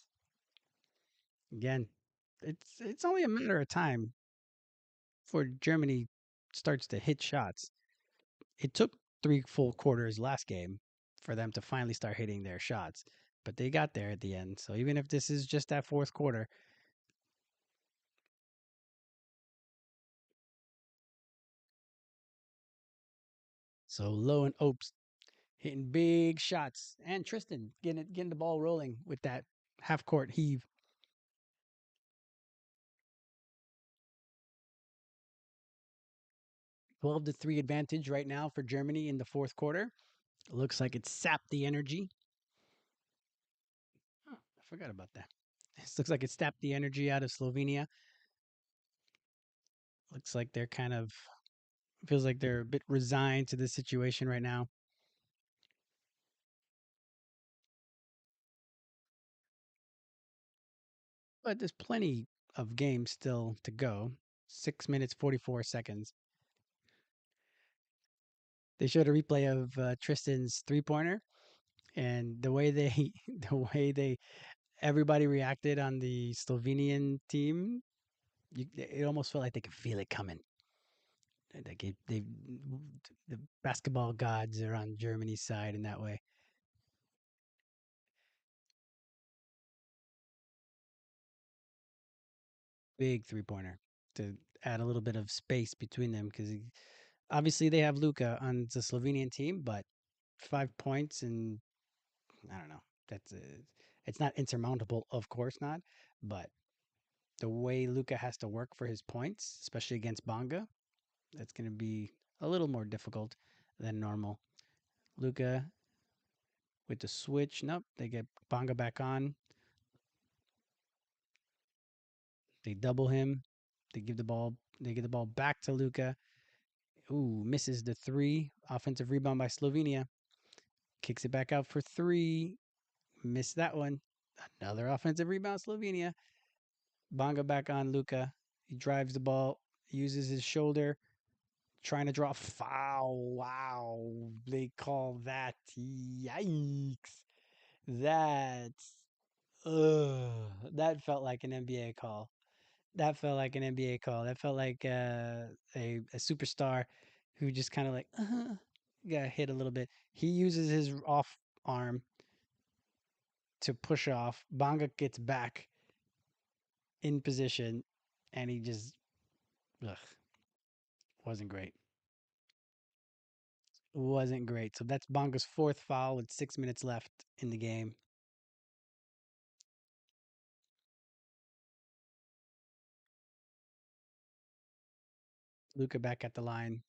Again, it's only a matter of time before Germany starts to hit shots. It took 3 full quarters last game for them to finally start hitting their shots, but they got there at the end. So even if this is just that fourth quarter, so Low and Opes hitting big shots, and Tristan getting the ball rolling with that half court heave. 12-3 advantage right now for Germany in the fourth quarter. It looks like it sapped the energy. Oh, I forgot about that. This looks like it sapped the energy out of Slovenia. Looks like they're kind of feels like they're a bit resigned to this situation right now. But there's plenty of games still to go. 6 minutes 44 seconds. They showed a replay of Tristan's 3 pointer, and the way they, the way they, everybody reacted on the Slovenian team. It almost felt like they could feel it coming. Like the basketball gods are on Germany's side in that way. Big 3 pointer to add a little bit of space between them because obviously they have Luka on the Slovenian team, but 5 points and I don't know. It's not insurmountable, of course not, but the way Luka has to work for his points, especially against Bonga, that's going to be a little more difficult than normal. Luka with the switch. Nope, they get Bonga back on. They double him. They give the ball. They get the ball back to Luka. Ooh, misses the three. Offensive rebound by Slovenia. Kicks it back out for three. Missed that one. Another offensive rebound, Slovenia. Bonga back on Luka. He drives the ball, uses his shoulder, trying to draw a foul. Wow. They call that. Yikes. That's. That felt like an NBA call. That felt like an NBA call. That felt like a superstar who just kind of like got hit a little bit. He uses his off arm to push off. Bonga gets back in position, and he just ugh, wasn't great. Wasn't great. So that's Bonga's fourth foul with 6 minutes left in the game. Luca back at the line.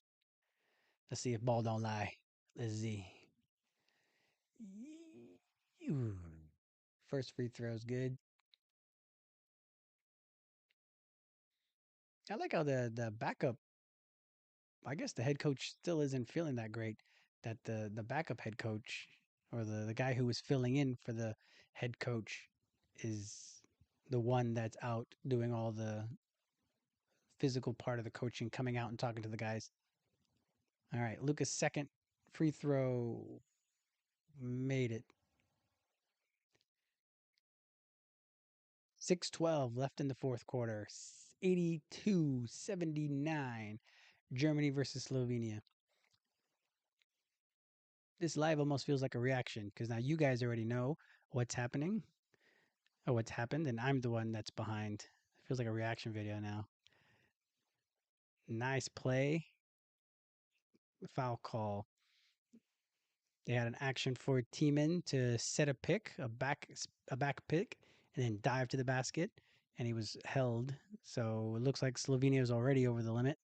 Let's see if ball don't lie. Let's see. First free throw is good. I like how the backup. I guess the head coach still isn't feeling that great. That the backup head coach or the guy who was filling in for the head coach is the one that's out doing all the physical part of the coaching, coming out and talking to the guys. All right, Lucas' second free throw made it. 6:12 left in the fourth quarter. 82-79. Germany versus Slovenia. This live almost feels like a reaction because now you guys already know what's happening or what's happened, and I'm the one that's behind. It feels like a reaction video now. Nice play. Foul call. They had an action for Tiemann to set a pick, a back pick, and then dive to the basket, and he was held. So it looks like Slovenia is already over the limit.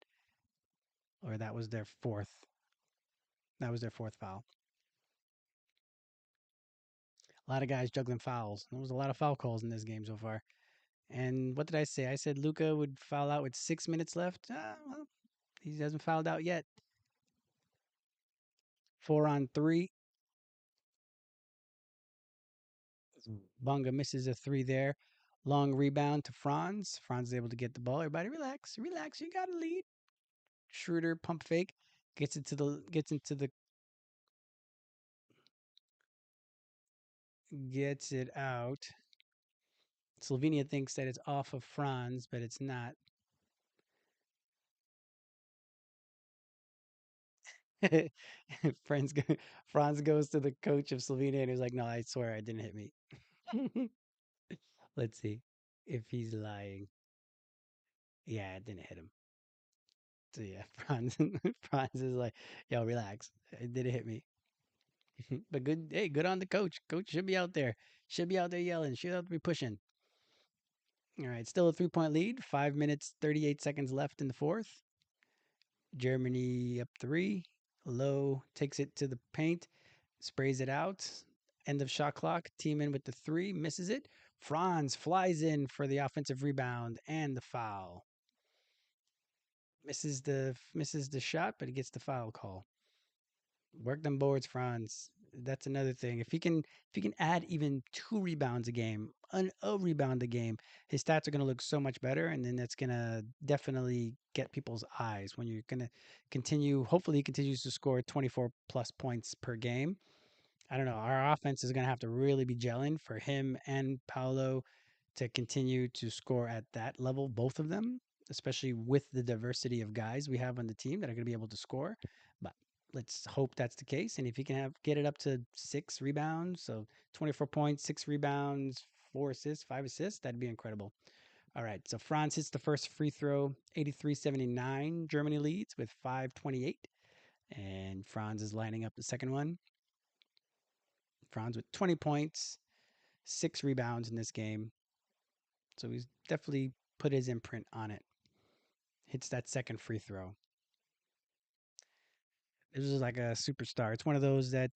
or that was their fourth. That was their fourth foul. A lot of guys juggling fouls. There was a lot of foul calls in this game so far. And what did I say? I said Luca would foul out with 6 minutes left. Well, he hasn't fouled out yet. 4 on 3. Bunga misses a three there. Long rebound to Franz. Franz is able to get the ball. Everybody relax, relax. You got a lead. Schroeder pump fake gets it out. Slovenia thinks that it's off of Franz, but it's not. Franz, Franz goes to the coach of Slovenia and he's like, "No, I swear it didn't hit me." Let's see if he's lying. Yeah, it didn't hit him. So yeah, Franz, Franz is like, "Yo, relax. It didn't hit me." But good, hey, good on the coach. Coach should be out there. Should be out there yelling. Should out be pushing. All right, still a 3 point lead. 5 minutes, 38 seconds left in the fourth. Germany up three. Low takes it to the paint, sprays it out. End of shot clock. Team in with the three, misses it. Franz flies in for the offensive rebound and the foul. Misses the shot, but he gets the foul call. Work them boards, Franz. That's another thing. If he can add even 2 rebounds a game, a rebound a game, his stats are gonna look so much better, and then that's gonna definitely get people's eyes when you're gonna continue. Hopefully, he continues to score 24 plus points per game. I don't know. Our offense is gonna have to really be gelling for him and Paolo to continue to score at that level, both of them, especially with the diversity of guys we have on the team that are going to be able to score. But let's hope that's the case. And if he can get it up to 6 rebounds, so 24 points, 6 rebounds, 4 assists, 5 assists, that'd be incredible. All right, so Franz hits the first free throw, 83-79. Germany leads with 5:28, and Franz is lining up the second one. Franz with 20 points, 6 rebounds in this game. So he's definitely put his imprint on it. Hits that second free throw. This is like a superstar. It's one of those that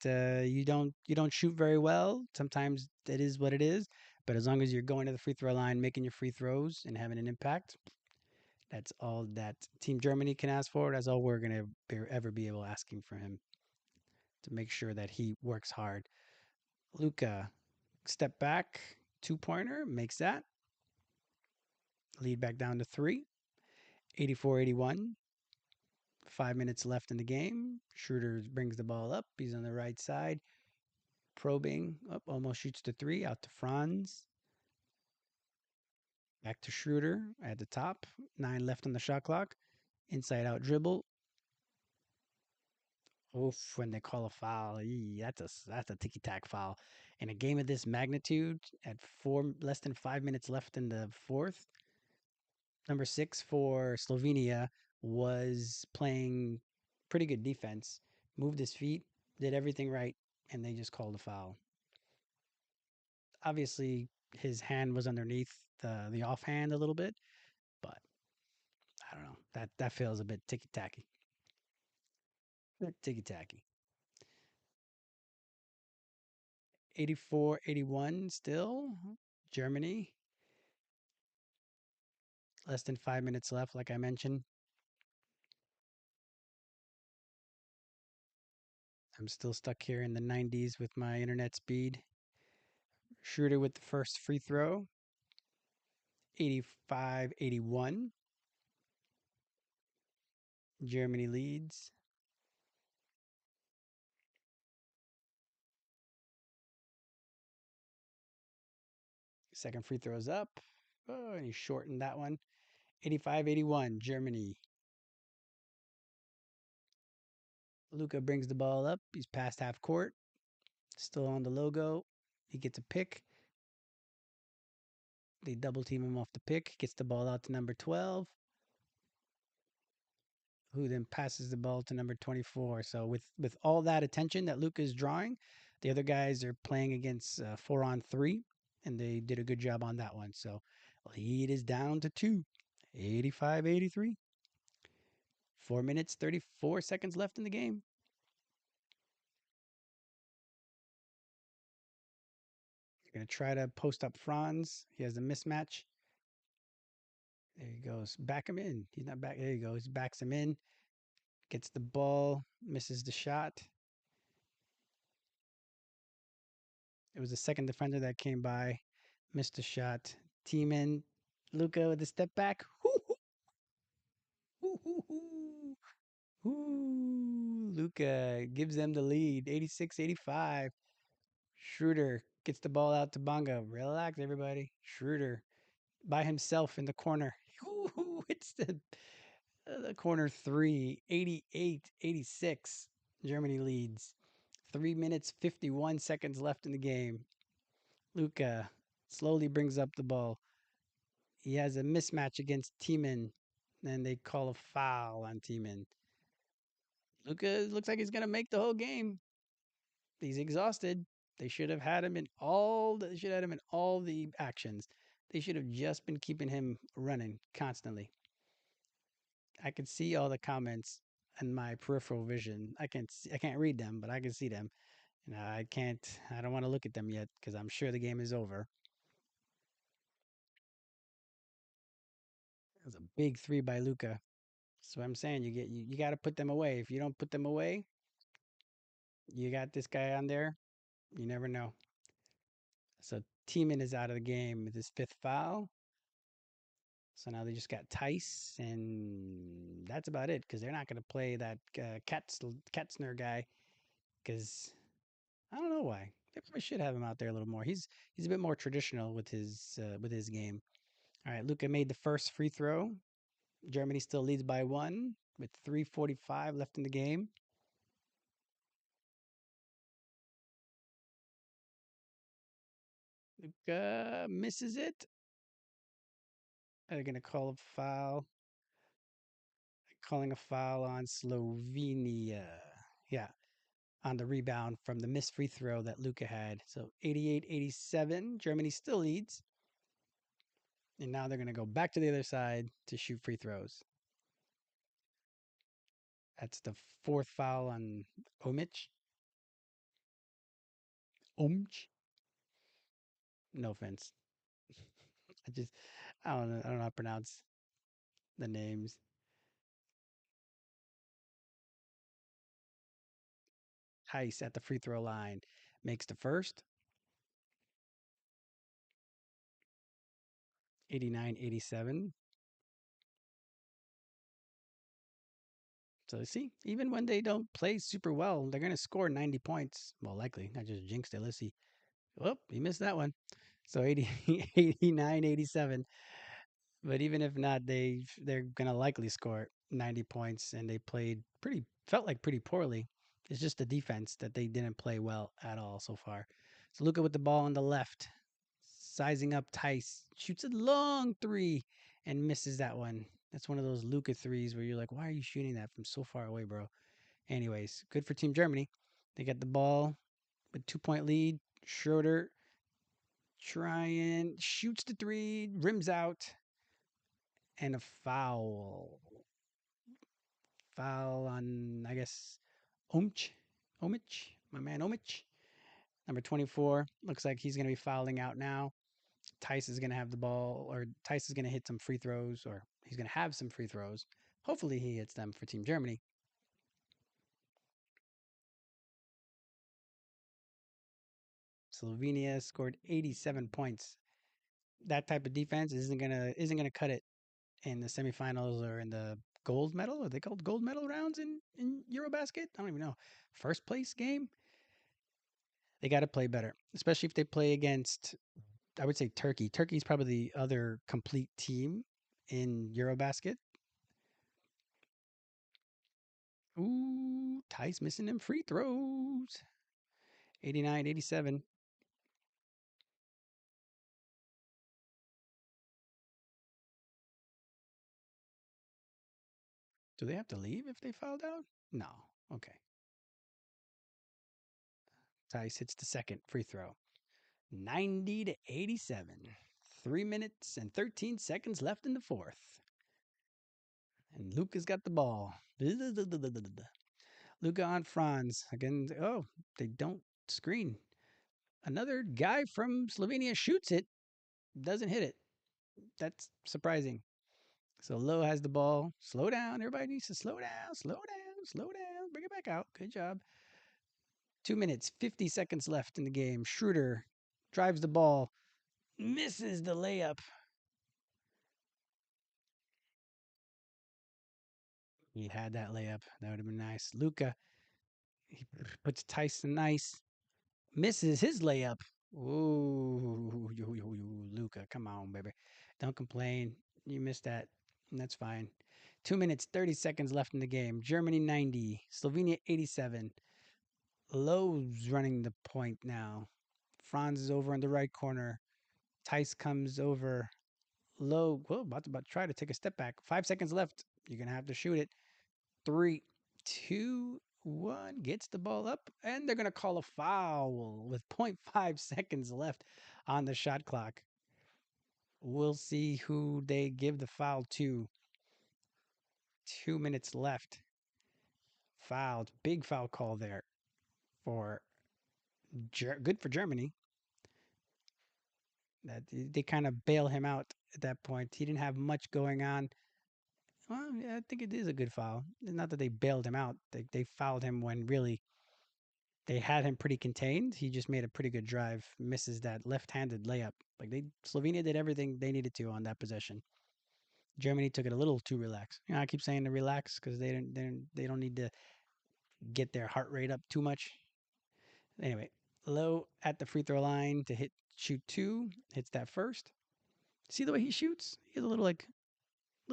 you don't shoot very well. Sometimes it is what it is. But as long as you're going to the free throw line, making your free throws, and having an impact, that's all that Team Germany can ask for. That's all we're gonna ever be able asking for him to make sure that he works hard. Luca, step back, 2 pointer, makes that. Lead back down to three. 84-81. 5 minutes left in the game. Schroeder brings the ball up. He's on the right side, probing. Up, almost shoots the three. Out to Franz. Back to Schroeder at the top. 9 left on the shot clock. Inside out dribble. Oof! When they call a foul, that's a ticky tack foul. In a game of this magnitude, at less than 5 minutes left in the fourth, number 6 for Slovenia was playing pretty good defense, moved his feet, did everything right, and they just called a foul. Obviously, his hand was underneath the offhand a little bit, but I don't know. That feels a bit ticky tacky. Ticky tacky. 84-81 still. Germany. Less than 5 minutes left, like I mentioned. I'm still stuck here in the 90s with my internet speed. Schroeder with the first free throw. 85-81. Germany leads. Second free throw is up. Oh, and he shortened that one. 85-81. Germany. Luca brings the ball up. He's past half court. Still on the logo. He gets a pick. They double team him off the pick. Gets the ball out to number 12, who then passes the ball to number 24. So with all that attention that Luca is drawing, the other guys are playing against 4 on 3, and they did a good job on that one. So lead is down to 2. 85-83. 4 minutes, 34 seconds left in the game. Going to try to post up Franz. He has a mismatch. There he goes. Back him in. He's not back. There he goes. Backs him in. Gets the ball. Misses the shot. It was the second defender that came by. Missed the shot. Team in. Luka with the step back. Luka gives them the lead. 86-85. Schroeder gets the ball out to Bonga. Relax, everybody. Schroeder by himself in the corner. It's the corner three. 88-86. Germany leads. 3 minutes, 51 seconds left in the game. Luka slowly brings up the ball. He has a mismatch against Tiemann. Then they call a foul on Tiemann. Luka looks like he's gonna make the whole game. He's exhausted. They should have had him in all. They should have had him in all the actions. They should have just been keeping him running constantly. I could see all the comments in my peripheral vision. I can't read them, but I can see them. And I can't. I don't want to look at them yet because I'm sure the game is over. It was a big three by Luka. So I'm saying you got to put them away. If you don't put them away, you got this guy on there. You never know. So Tiemann is out of the game with his fifth foul. So now they just got Tice, and that's about it because they're not going to play that Katzner guy because I don't know why. They probably should have him out there a little more. He's a bit more traditional with his game. All right, Luka made the first free throw. Germany still leads by one with 3:45 left in the game. Luka misses it. They're going to call a foul. Calling a foul on Slovenia. Yeah, on the rebound from the missed free throw that Luka had. So 88-87, Germany still leads. And now they're going to go back to the other side to shoot free throws. That's the fourth foul on Omich. Omch. No offense. I just I don't know how to pronounce the names. Heiss at the free throw line makes the first. 89-87. So see, even when they don't play super well, they're going to score 90 points. Well, likely. I just jinxed it. Let's see. Oh, he missed that one. So 80, 89, 87. But even if not, they're gonna likely score 90 points, and they played felt like pretty poorly. It's just the defense that they didn't play well at all so far. So Luka with the ball on the left, sizing up Tice, shoots a long three and misses that one. That's one of those Luka threes where you're like, why are you shooting that from so far away, bro? Anyways, good for Team Germany. They get the ball with 2-point lead. Schroeder trying, shoots the three, rims out, and a foul. Foul on, I guess, Omich. Omich, my man Omich. Number 24. Looks like he's going to be fouling out now. Tice is going to have the ball, or Tice is going to hit some free throws, or he's going to have some free throws. Hopefully he hits them for Team Germany. Slovenia scored 87 points. That type of defense isn't gonna cut it in the semifinals or in the gold medal. Are they called gold medal rounds in EuroBasket? I don't even know. First place game. They got to play better, especially if they play against. I would say Turkey. Turkey's probably the other complete team in EuroBasket. Ooh, Tice missing them free throws. 89-87. Do they have to leave if they fouled out? No. Okay. Tice hits the second free throw. 90-87. 3 minutes and 13 seconds left in the fourth. And Luca's got the ball. Luca on Franz. Again, oh, they don't screen. Another guy from Slovenia shoots it, doesn't hit it. That's surprising. So Low has the ball. Slow down. Everybody needs to slow down, slow down, slow down. Bring it back out. Good job. 2 minutes, 50 seconds left in the game. Schroeder drives the ball, misses the layup. He had that layup. That would have been nice. Luca, he puts Tyson nice, misses his layup. Ooh, Luca, come on, baby. Don't complain. You missed that. That's fine. 2 minutes, 30 seconds left in the game. Germany 90, Slovenia 87. Lowe's running the point now. Franz is over in the right corner. Tice comes over. Low, whoa, about to try to take a step back. 5 seconds left. You're going to have to shoot it. 3, 2, 1. Gets the ball up, and they're going to call a foul with 0.5 seconds left on the shot clock. We'll see who they give the foul to. 2 minutes left. Fouled. Big foul call there for good for Germany. That they kind of bail him out at that point. He didn't have much going on. Well, yeah, I think it is a good foul. Not that they bailed him out. They fouled him when really they had him pretty contained. He just made a pretty good drive, misses that left-handed layup. Like Slovenia did everything they needed to on that possession. Germany took it a little too relaxed. I keep saying to relax because they don't need to get their heart rate up too much. Anyway, Low at the free throw line to shoot two, hits that first. See the way he shoots? He has a little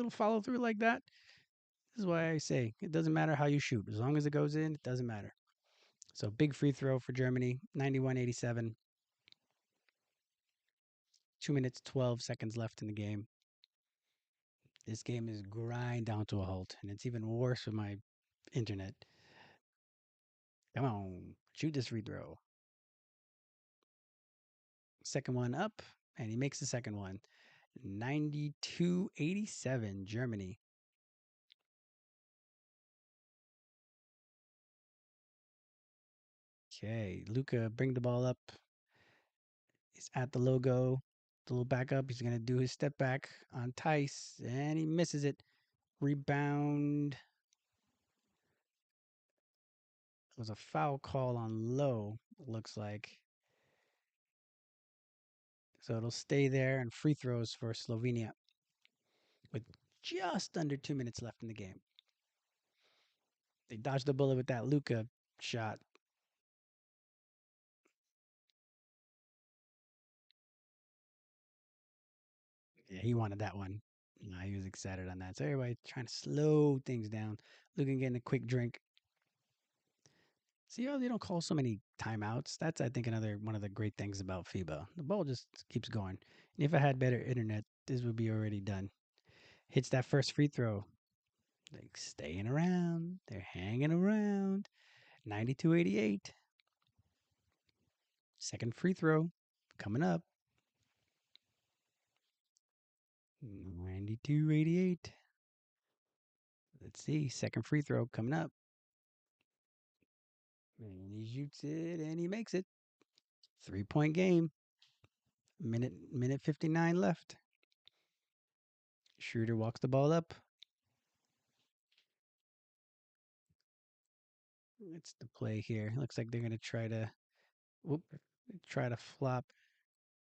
follow through like that. This is why I say it doesn't matter how you shoot. As long as it goes in, it doesn't matter. So big free throw for Germany, 91-87. 2 minutes, 12 seconds left in the game. This game is grind down to a halt, and it's even worse with my internet. Come on, shoot this free throw. Second one up, and he makes the second one. 92-87, Germany. Okay, Luca bring the ball up. He's at the logo. The little back up. He's going to do his step back on Tice, and he misses it. Rebound. It was a foul call on Low, looks like. So it'll stay there, and free throws for Slovenia with just under 2 minutes left in the game. They dodged the bullet with that Luca shot. Yeah, he wanted that one. He was excited on that. So everybody trying to slow things down. Luca getting a quick drink. See how they don't call so many timeouts? That's, I think, another one of the great things about FIBA. The ball just keeps going. And if I had better internet, this would be already done. Hits that first free throw. Like staying around. They're hanging around. 92-88. Second free throw coming up. 92-88. Let's see. Second free throw coming up. And he shoots it and he makes it. 3-point game. Minute 59 left. Schroeder walks the ball up. It's the play here. Looks like they're gonna try to flop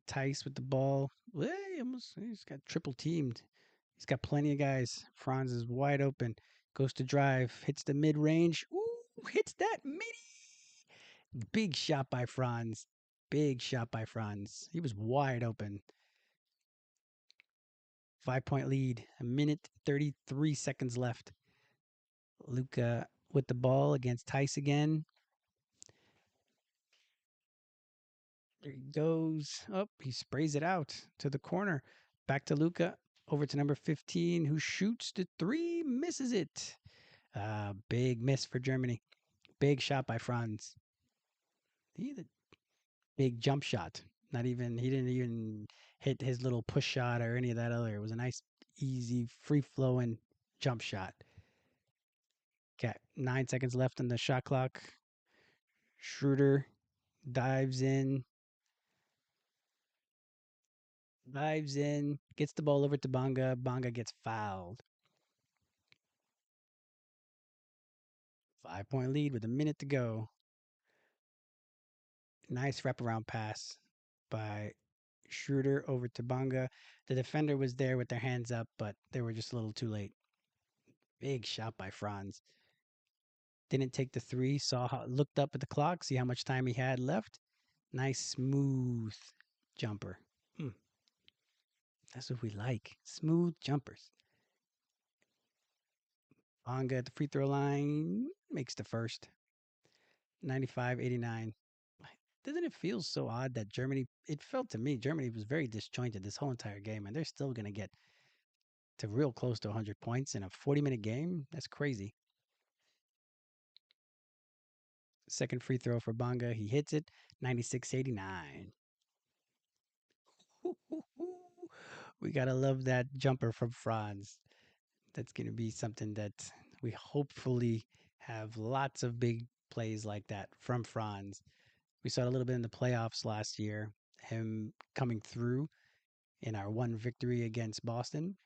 Tice with the ball. He's got triple teamed. He's got plenty of guys. Franz is wide open. Goes to drive. Hits the mid range. Ooh, hits that midi. Big shot by Franz. Big shot by Franz. He was wide open. 5-point lead. 1 minute 33 seconds left. Luca with the ball against Tice again. There he goes. Oh, he sprays it out to the corner. Back to Luca. Over to number 15, who shoots the three, misses it. Big miss for Germany. Big shot by Franz. He had a big jump shot. He didn't even hit his little push shot or any of that other. It was a nice, easy, free flowing jump shot. Got 9 seconds left on the shot clock. Schroeder dives in, gets the ball over to Bonga. Bonga gets fouled. 5 point lead with a minute to go. Nice wraparound pass by Schroeder over to Bonga. The defender was there with their hands up, but they were just a little too late. Big shot by Franz. Didn't take the three, looked up at the clock, see how much time he had left. Nice smooth jumper. Mm, that's what we like. Smooth jumpers. Bonga at the free throw line makes the first. 95-89. Doesn't it feel so odd that Germany, it felt to me, Germany was very disjointed this whole entire game, and they're still going to get to real close to 100 points in a 40-minute game? That's crazy. Second free throw for Bonga. He hits it. 96-89. We got to love that jumper from Franz. That's going to be something that we hopefully have lots of big plays like that from Franz. We saw it a little bit in the playoffs last year, him coming through in our one victory against Boston.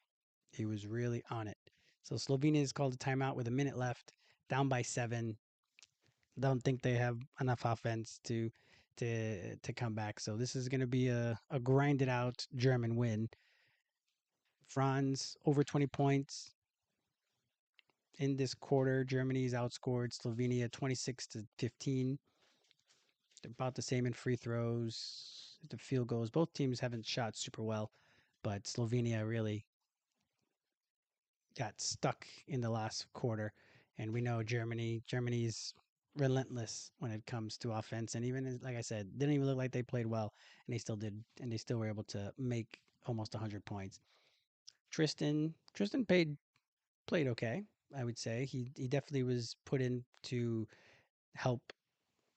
He was really on it. So Slovenia is called a timeout with a minute left, down by 7. Don't think they have enough offense to come back. So this is going to be a grinded out German win. Franz over 20 points in this quarter. Germany's outscored Slovenia 26-15. They're about the same in free throws, the field goals. Both teams haven't shot super well, but Slovenia really got stuck in the last quarter. And we know Germany's relentless when it comes to offense. And even like I said, didn't even look like they played well, and they still did, and they still were able to make almost 100 points. Tristan played okay. I would say he definitely was put in to help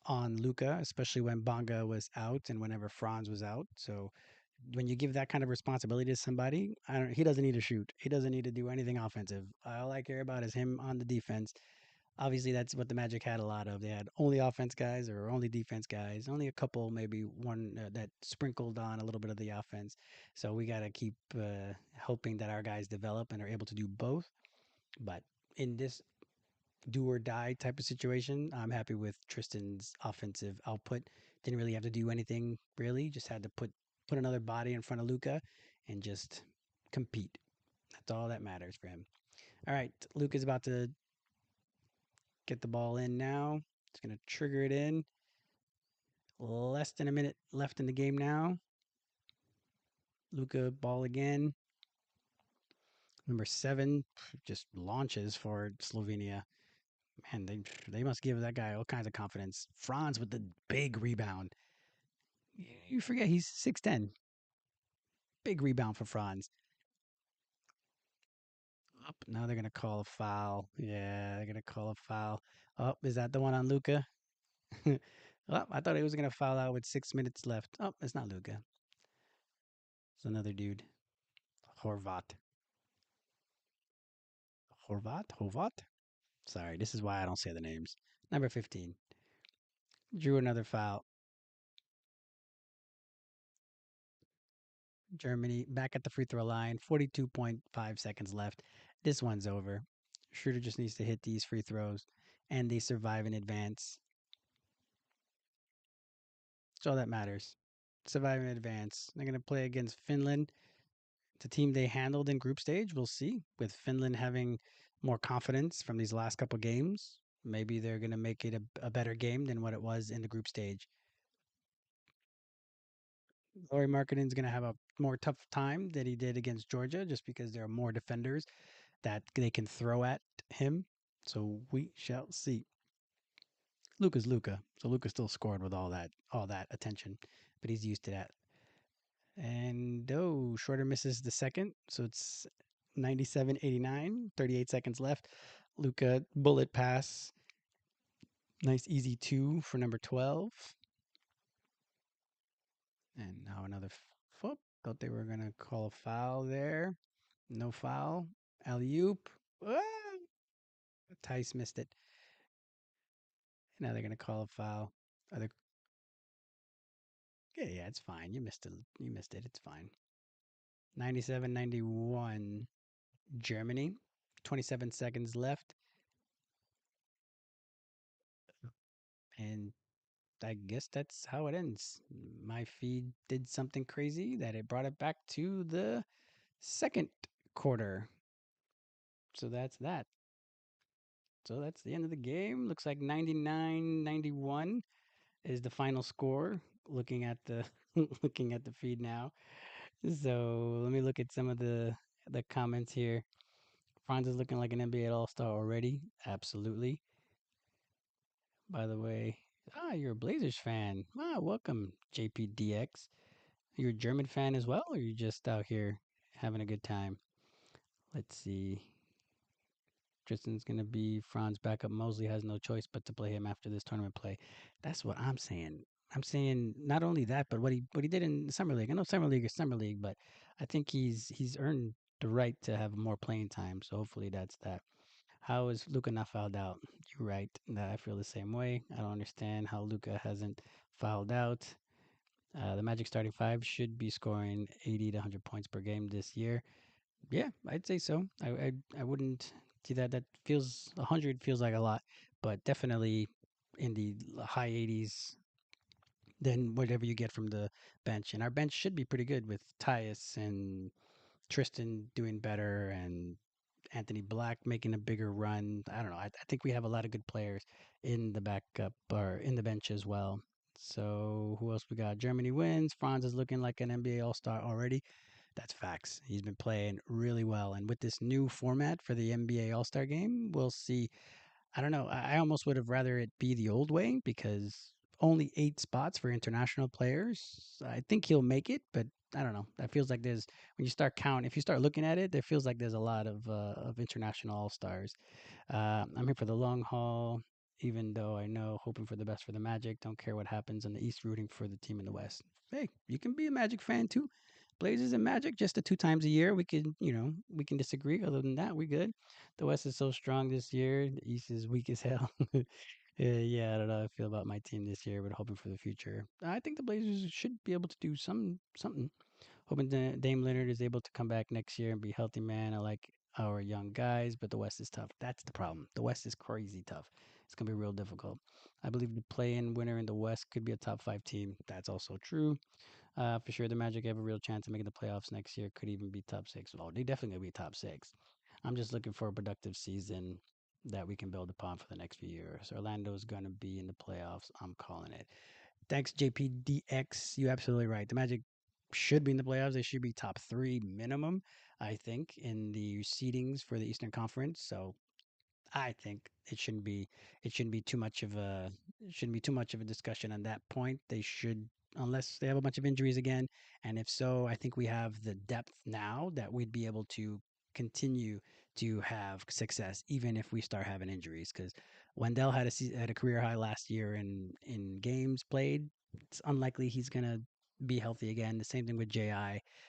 on Luca, especially when Bonga was out and whenever Franz was out. So when you give that kind of responsibility to somebody, he doesn't need to shoot. He doesn't need to do anything offensive. All I care about is him on the defense. Obviously, that's what the Magic had a lot of. They had only offense guys or only defense guys, only a couple, maybe one that sprinkled on a little bit of the offense. So we got to keep hoping that our guys develop and are able to do both. But in this do or die type of situation, I'm happy with Tristan's offensive output. Didn't really have to do anything really, just had to put another body in front of Luca and just compete. That's all that matters for him. All right, Luca's about to get the ball in now. It's going to trigger it in. Less than a minute left in the game now. Luca ball again. Number 7 just launches for Slovenia. Man, they must give that guy all kinds of confidence. Franz with the big rebound. You forget he's 6'10". Big rebound for Franz. Up. Now they're gonna call a foul. Yeah, they're gonna call a foul. Oh, is that the one on Luca? Oh, I thought he was gonna foul out with 6 minutes left. Oh, it's not Luca. It's another dude. Horvat. Hovat? Sorry, this is why I don't say the names. Number 15. Drew another foul. Germany back at the free throw line. 42.5 seconds left. This one's over. Schroeder just needs to hit these free throws, and they survive in advance. That's all that matters. Survive in advance. They're going to play against Finland. The team they handled in group stage, we'll see. With Finland having more confidence from these last couple games, maybe they're going to make it a better game than what it was in the group stage. Laurie Markkinen's going to have a more tough time than he did against Georgia just because there are more defenders that they can throw at him. So we shall see. Luca's Luca. So Luca still scored with all that attention, but he's used to that. And Schroeder misses the second. So it's 97-89, 38 seconds left. Luca bullet pass. Nice easy 2 for number 12. And now another foot. Thought they were going to call a foul there. No foul. Alley-oop. Ah, Tice missed it. Now they're gonna call a foul. Are they, yeah, yeah, it's fine. You missed it. You missed it. It's fine. 97-91, Germany. 27 seconds left, and I guess that's how it ends. My feed did something crazy that it brought it back to the second quarter. So that's that. So that's the end of the game. Looks like 99-91 is the final score. Looking at the looking at the feed now. So let me look at some of the comments here. Franz is looking like an NBA All-Star already. Absolutely. By the way, you're a Blazers fan. Welcome, JPDX. You're a German fan as well, or you're just out here having a good time? Let's see. Tristan's gonna be Franz backup. Mosley has no choice but to play him after this tournament play. That's what I'm saying. I'm saying not only that, but what he did in the summer league. I know summer league is summer league, but I think he's earned the right to have more playing time. So hopefully that's that. How is Luca not fouled out? You're right. That I feel the same way. I don't understand how Luca hasn't fouled out. The Magic starting five should be scoring 80 to 100 points per game this year. Yeah, I'd say so. I wouldn't see that. That feels 100 feels like a lot, but definitely in the high 80s than whatever you get from the bench. And our bench should be pretty good with Tyus and Tristan doing better and Anthony Black making a bigger run. I don't know. I think we have a lot of good players in the backup or in the bench as well. So who else we got? Germany wins. Franz is looking like an NBA All Star already. That's facts. He's been playing really well. And with this new format for the NBA All Star game, we'll see. I don't know. I almost would have rather it be the old way because only 8 spots for international players. I think he'll make it, but I don't know. That feels like there's when you start counting, if you start looking at it, there feels like there's a lot of international all stars. I'm here for the long haul, even though I know hoping for the best for the Magic. Don't care what happens in the East, rooting for the team in the West. Hey, you can be a Magic fan too. Blazers and Magic just the 2 times a year. We can, we can disagree. Other than that, we good. The West is so strong this year. The East is weak as hell. Yeah, I don't know how I feel about my team this year, but hoping for the future. I think the Blazers should be able to do something. Hoping Dame Leonard is able to come back next year and be healthy, man. I like our young guys, but the West is tough. That's the problem. The West is crazy tough. It's gonna be real difficult. I believe the play-in winner in the West could be a top 5 team. That's also true. For sure, the Magic have a real chance of making the playoffs next year. Could even be top 6. Oh, they definitely gonna be top 6. I'm just looking for a productive season that we can build upon for the next few years. Orlando's gonna be in the playoffs. I'm calling it. Thanks, JPDX. You're absolutely right. The Magic should be in the playoffs. They should be top 3 minimum, I think, in the seedings for the Eastern Conference. So I think it shouldn't be too much of a it shouldn't be too much of a discussion on that point. They should, unless they have a bunch of injuries again, and if so, I think we have the depth now that we'd be able to continue to have success even if we start having injuries. Because Wendell had a career high last year in games played. It's unlikely he's gonna be healthy again. The same thing with Ji.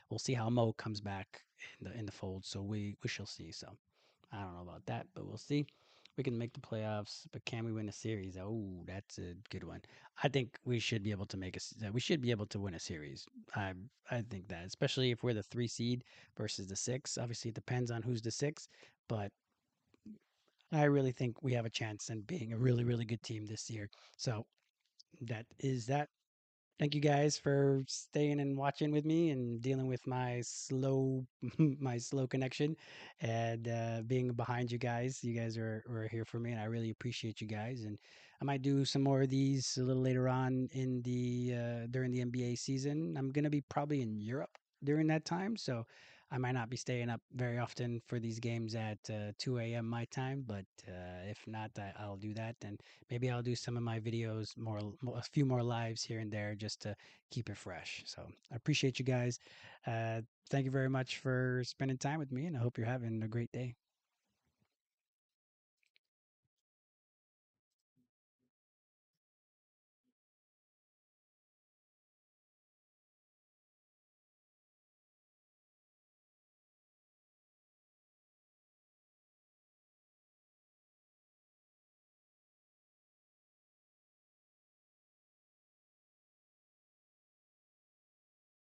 We'll see how Mo comes back in the fold. So we shall see. So. I don't know about that, but we'll see. We can make the playoffs, but can we win a series? Oh, that's a good one. I think we should be able to we should be able to win a series. I I think that, especially if we're the 3 seed versus the 6. Obviously, it depends on who's the 6, but I really think we have a chance in being a really really good team this year. So that is that. Thank you guys for staying and watching with me and dealing with my slow my slow connection and being behind you guys. You guys were here for me and I really appreciate you guys. And I might do some more of these a little later on in the during the NBA season. I'm gonna be probably in Europe during that time, so I might not be staying up very often for these games at 2 a.m. my time, but if not, I'll do that. And maybe I'll do some of my videos a few more lives here and there just to keep it fresh. So I appreciate you guys. Uh, Thank you very much for spending time with me, and I hope you're having a great day.